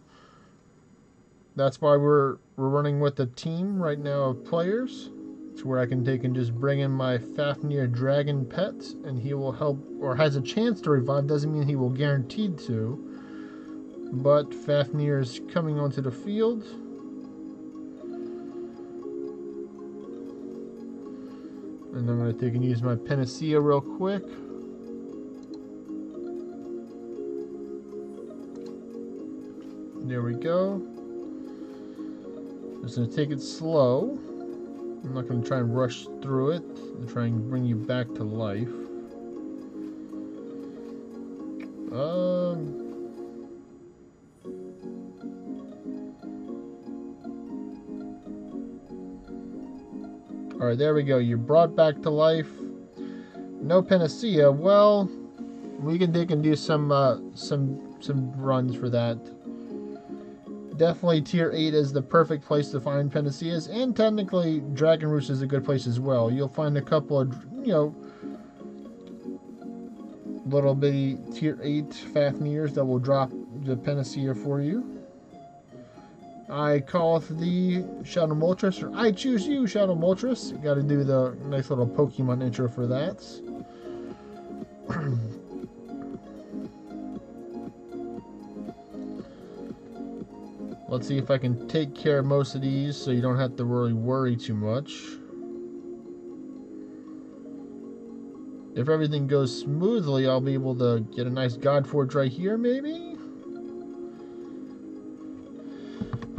A: that's why we're running with a team right now of players. It's where I can take and just bring in my Fafnir dragon pet, and he will help, or has a chance to revive. Doesn't mean he will guaranteed to. But Fafnir is coming onto the field. And I'm going to take and use my Panacea real quick. There we go. Just going to take it slow. I'm not going to try and rush through it and try and bring you back to life. Alright, there we go. You're brought back to life. No Panacea. Well, we can do some runs for that. Definitely tier 8 is the perfect place to find Panaceas, and technically Dragon Roost is a good place as well. You'll find a couple of, you know, little bitty tier 8 Fafnirs that will drop the Panacea for you. I call it the Shadow Moltres, or I choose you, Shadow Moltres. You gotta do the nice little Pokemon intro for that. Let's see if I can take care of most of these so you don't have to really worry too much. If everything goes smoothly, I'll be able to get a nice Godforge right here, maybe?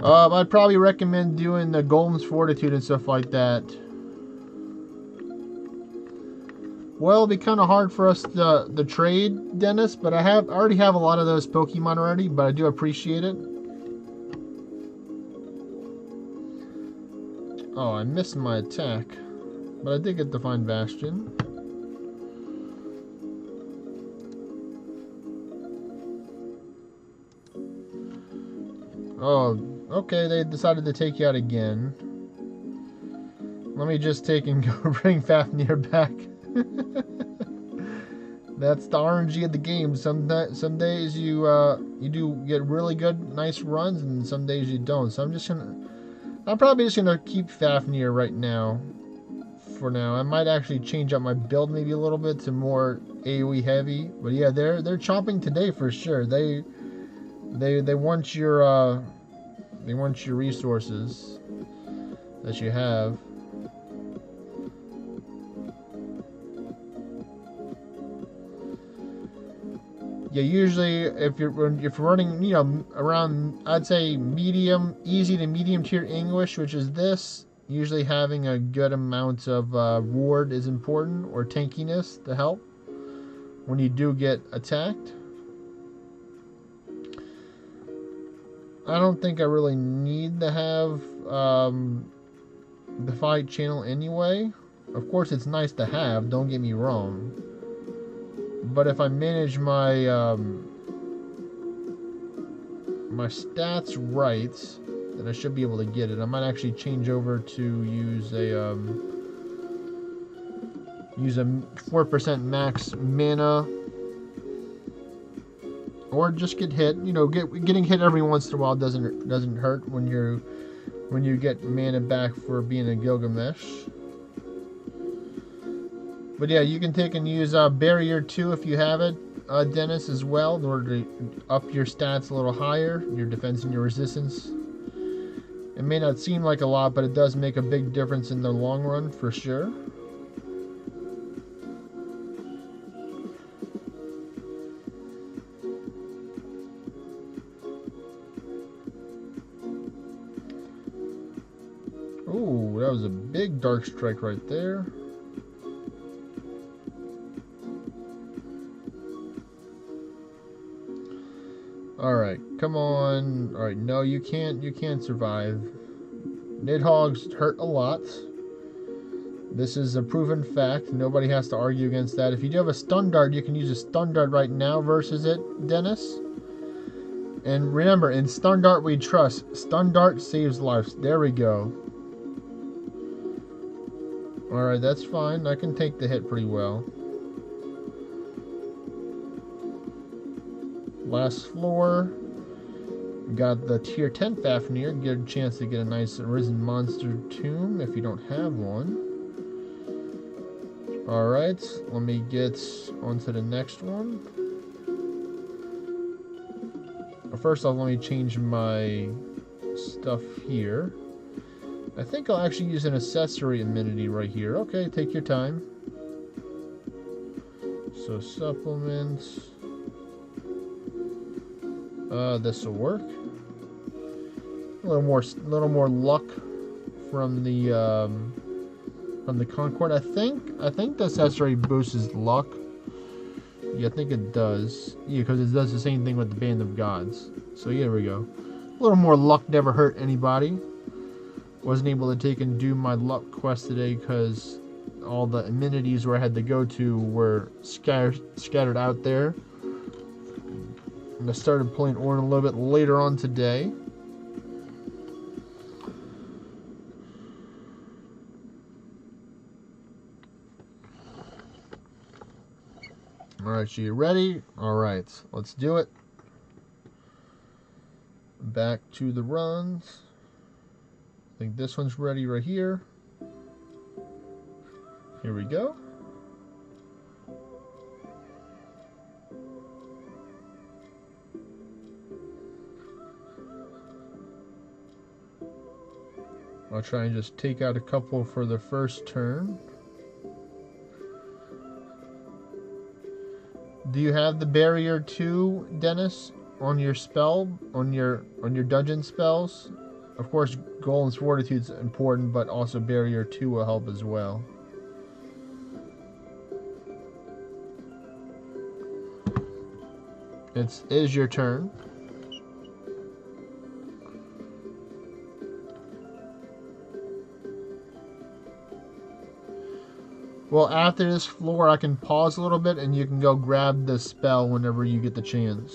A: I'd probably recommend doing the Golem's Fortitude and stuff like that. Well, it'll be kind of hard for us to trade, Dennis, but I already have a lot of those Pokemon already, but I do appreciate it. Oh, I missed my attack, but I did get Divine Bastion. Oh, okay, they decided to take you out again. Let me just take and go bring Fafnir back. That's the RNG of the game. Some days you do get really good, nice runs, and some days you don't. So I'm probably just gonna keep Fafnir right now. For now, I might actually change up my build maybe a little bit to more AOE heavy. But yeah, they're chomping today for sure. They want your resources that you have. Yeah, usually if you're running, you know, around, I'd say medium, easy to medium tier English, which is this. Usually having a good amount of ward is important, or tankiness to help when you do get attacked. I don't think I really need to have the fight channel anyway. Of course, it's nice to have, don't get me wrong. But if I manage my my stats right, then I should be able to get it. I might actually change over to use a 4% max mana, or just get hit. You know, getting hit every once in a while doesn't hurt when you get mana back for being a Gilgamesh. But yeah, you can take and use Barrier 2 if you have it, Dennis, as well, in order to up your stats a little higher, your defense and your resistance. It may not seem like a lot, but it does make a big difference in the long run, for sure. Ooh, that was a big Dark Strike right there. Alright, come on. Alright, no, you can't survive. Nidhogg's hurt a lot. This is a proven fact. Nobody has to argue against that. If you do have a stun dart, you can use a stun dart right now versus it, Dennis. And remember, in stun dart we trust. Stun dart saves lives. There we go. Alright, that's fine. I can take the hit pretty well. Last floor. Got the tier 10 Fafnir. Get a chance to get a nice Arisen Monster Tomb if you don't have one. Alright, let me get on to the next one. First off, let me change my stuff here. I think I'll actually use an accessory amenity right here. Okay, take your time. So supplements. This will work. A little more luck from the Concord. I think the accessory boosts luck. Yeah, I think it does. Yeah, because it does the same thing with the Band of Gods. So here we go. A little more luck never hurt anybody. Wasn't able to take and do my luck quest today because all the amenities where I had to go to were scattered out there. And I started playing Ornn a little bit later on today. Alright, so you ready? Alright, let's do it. Back to the runs. I think this one's ready right here. Here we go. I'll try and just take out a couple for the first turn. Do you have the Barrier 2, Dennis, on your spell, on your dungeon spells? Of course, Golem's Fortitude's important, but also Barrier 2 will help as well. It is your turn. Well, after this floor, I can pause a little bit, and you can go grab the spell whenever you get the chance.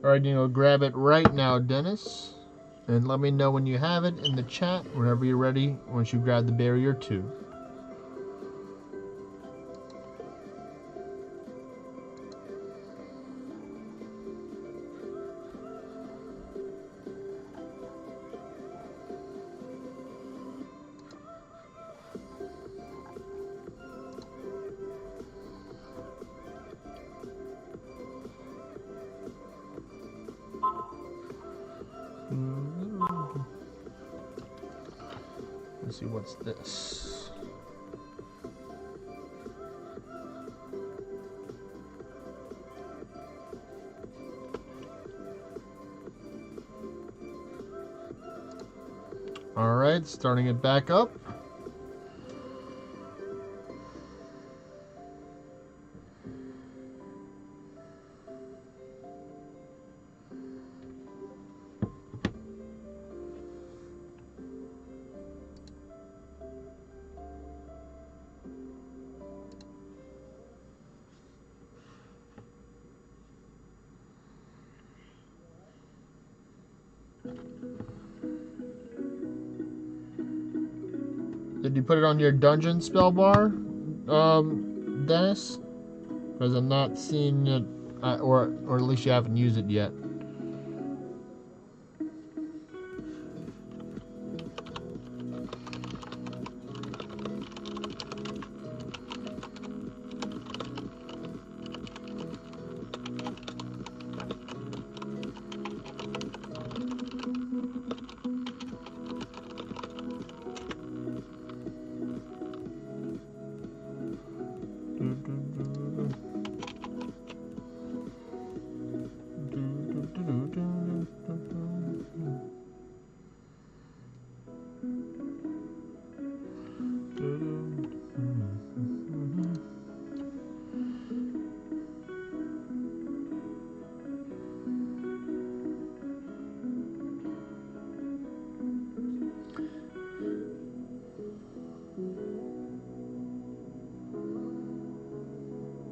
A: Alright, you know, grab it right now, Dennis. And let me know when you have it in the chat, whenever you're ready, once you grab the Barrier 2. Let's see, what's this? Alright, starting it back up. Did you put it on your dungeon spell bar, Dennis? Because I'm not seeing it, or at least you haven't used it yet.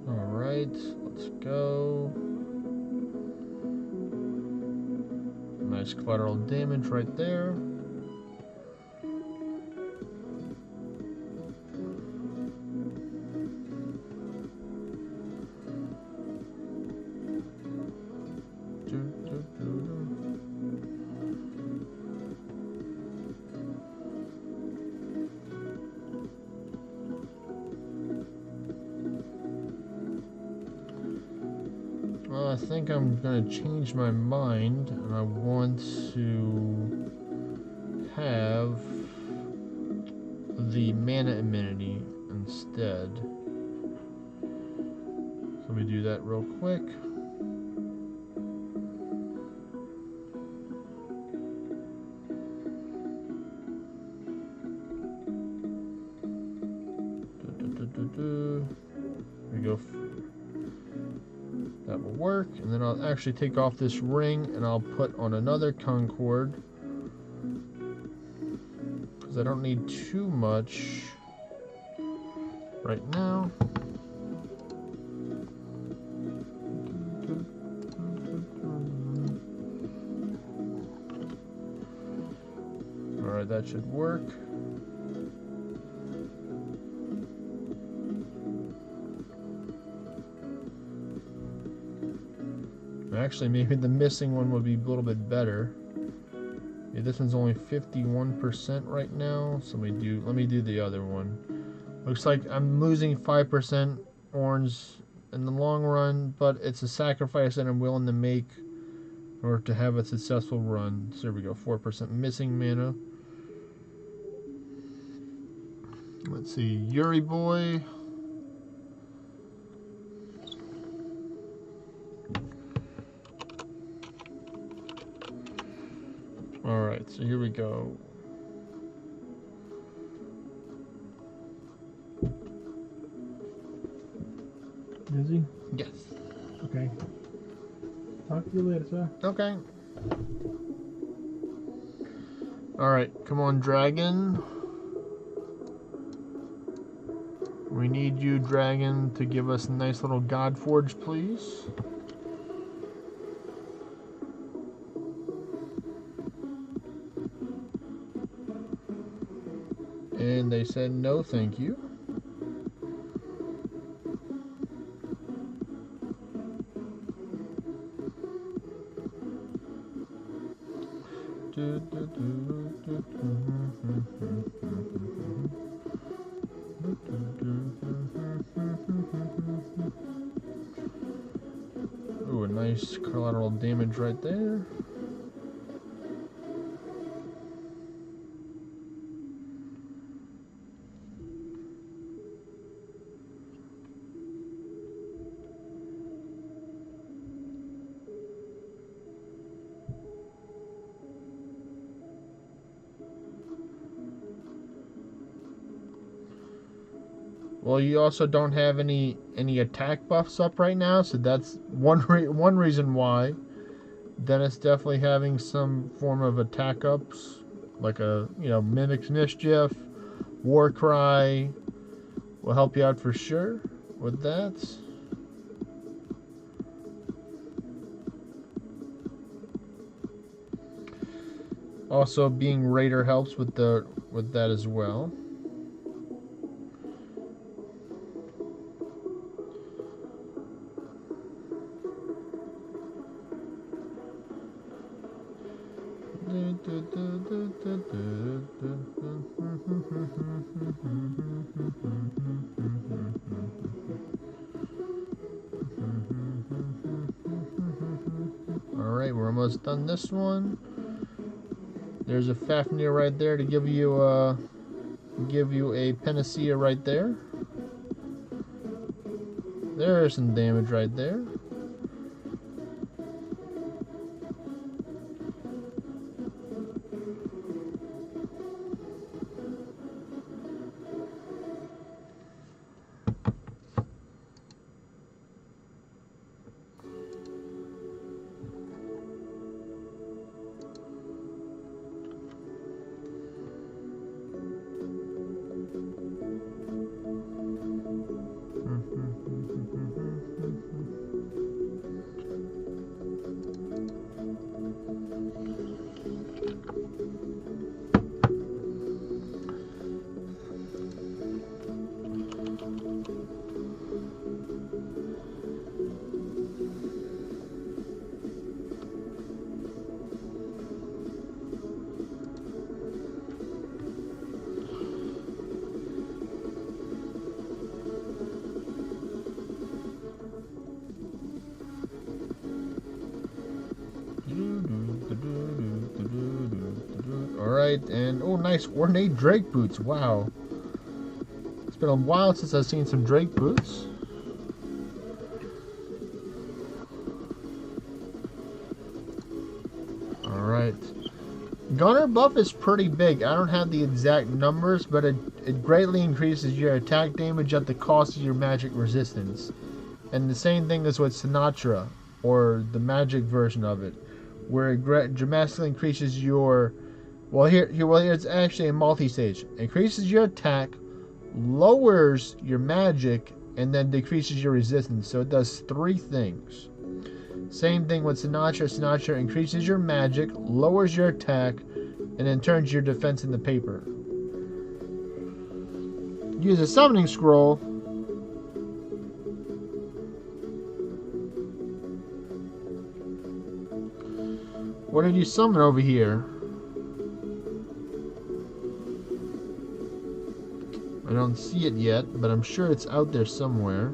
A: Alright, let's go. Nice collateral damage right there. Well, I think I'm gonna change my mind, and I want to have the mana immunity instead. So let me do that real quick. Here we go. That will work, and then I'll actually take off this ring and I'll put on another Concord, because I don't need too much right now. Alright, that should work. Actually, maybe the missing one would be a little bit better. Yeah, this one's only 51% right now, so let me do the other one. Looks like I'm losing 5% orange in the long run, but it's a sacrifice that I'm willing to make in order to have a successful run. So there we go, 4% missing mana. Let's see, Yuri Boy. Alright, so here we go.
B: Is he?
A: Yes.
B: Okay. Talk to you later, sir.
A: Okay. Alright, come on, dragon. We need you, dragon, to give us a nice little God Forge, please. And they said no, thank you. Ooh, a nice collateral damage right there. Well, you also don't have any attack buffs up right now, so that's one reason why. Then it's definitely having some form of attack ups, like a Mimic's Mischief, Warcry will help you out for sure with that. Also, being Raider helps with that as well. Alright, we're almost done this one. There's a Fafnir right there to give you a Panacea right there. There's some damage right there. Alright, and oh nice, ornate Drake boots, wow. It's been a while since I've seen some Drake boots. Alright. Gunner buff is pretty big. I don't have the exact numbers, but it greatly increases your attack damage at the cost of your magic resistance. And the same thing is with Sinatra, or the magic version of it, where it dramatically increases your... Well, here it's actually a multi-stage. Increases your attack, lowers your magic, and then decreases your resistance. So it does 3 things. Same thing with Sinatra. Sinatra increases your magic, lowers your attack, and then turns your defense into paper. Use a summoning scroll. What did you summon over here? I don't see it yet, but I'm sure it's out there somewhere.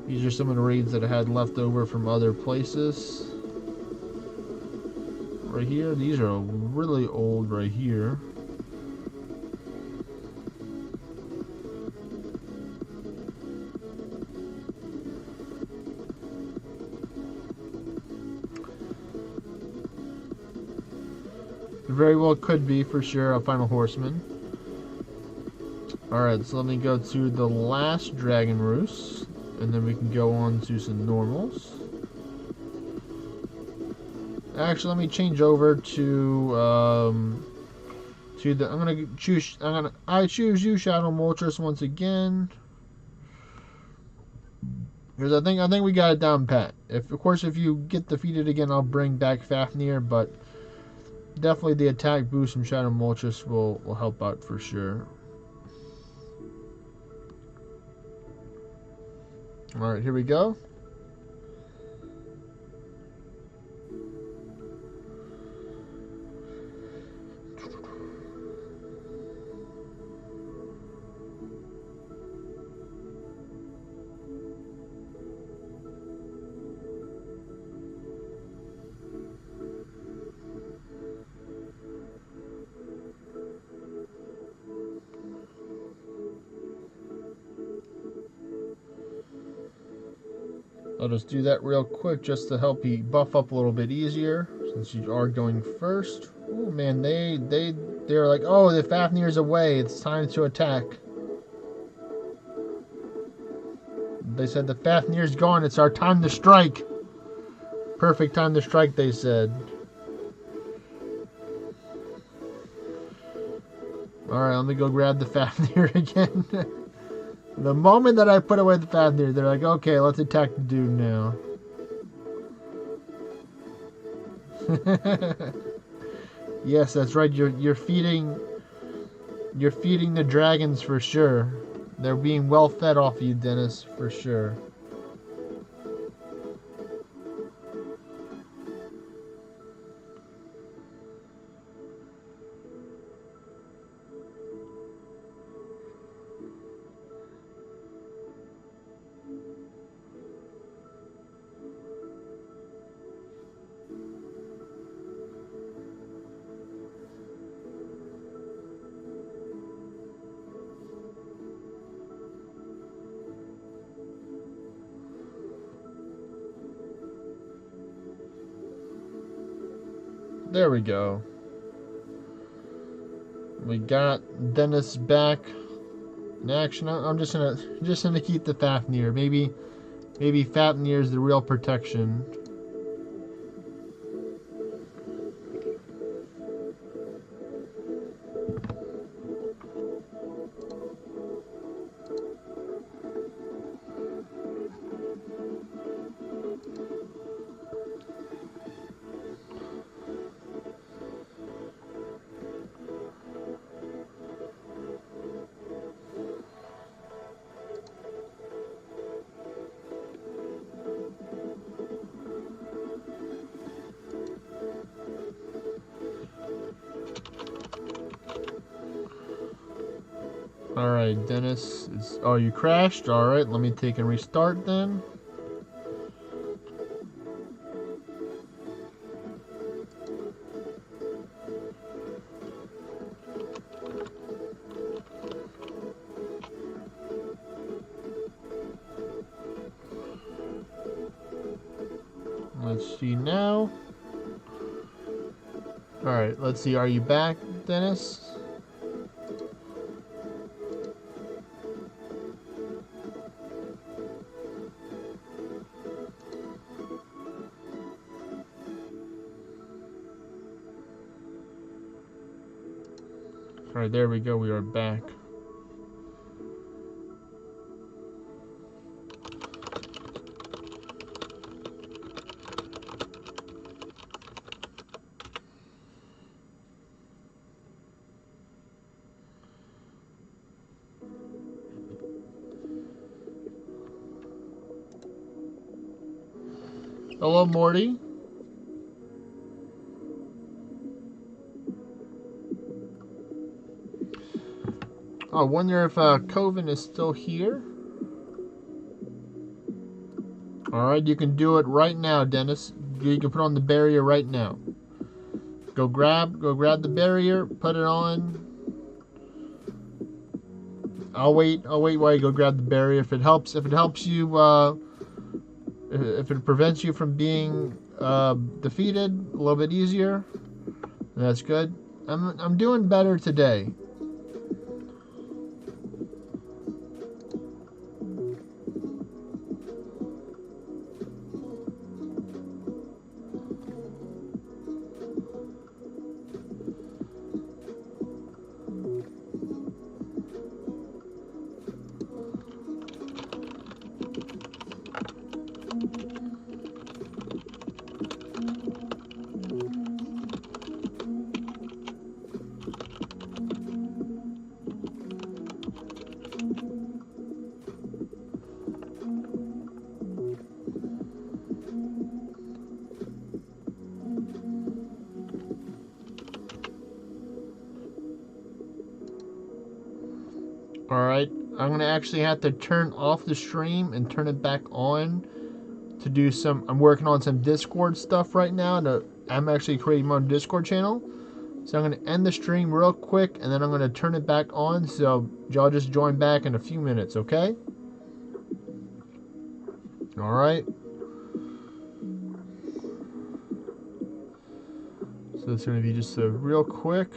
A: These are some of the raids that I had left over from other places. Right here, these are really old right here. It very well could be, for sure, a Final Horseman. Alright, so let me go to the last Dragon Roost, and then we can go on to some normals. Actually, let me change over to the I choose you, Shadow Moltres, once again. Because I think we got it down pat. Of course, if you get defeated again, I'll bring back Fafnir, but definitely the attack boost from Shadow Moltres will help out for sure. Alright, here we go. I'll just do that real quick just to help you buff up a little bit easier since you are going first. Oh man, they're like, oh, the Fafnir's away. It's time to attack. They said the Fafnir's gone. It's our time to strike. Perfect time to strike, they said. Alright, let me go grab the Fafnir again. The moment that I put away the Fafnir, they're like, okay, let's attack the dude now. Yes, that's right. You're feeding the dragons for sure. They're being well fed off you, Dennis, for sure. There we go. We got Dennis back in action. I'm just gonna keep the Fafnir. Maybe Fafnir is the real protection. Alright, Dennis. Oh, you crashed? Alright, let me take and restart then. Let's see now. Alright, let's see. Are you back, Dennis? Alright, there we go. We are back. Hello, Morty. I wonder if Coven is still here. Alright, you can do it right now, Dennis. You can put on the barrier right now. Go grab the barrier, put it on. I'll wait while you go grab the barrier. If it helps you, if it prevents you from being defeated a little bit easier, that's good. I'm doing better today. Alright, I'm going to actually have to turn off the stream and turn it back on to do some... I'm working on some Discord stuff right now. I'm actually creating my own Discord channel. So I'm going to end the stream real quick and then I'm going to turn it back on. So y'all just join back in a few minutes, okay? Alright. So it's going to be just a real quick...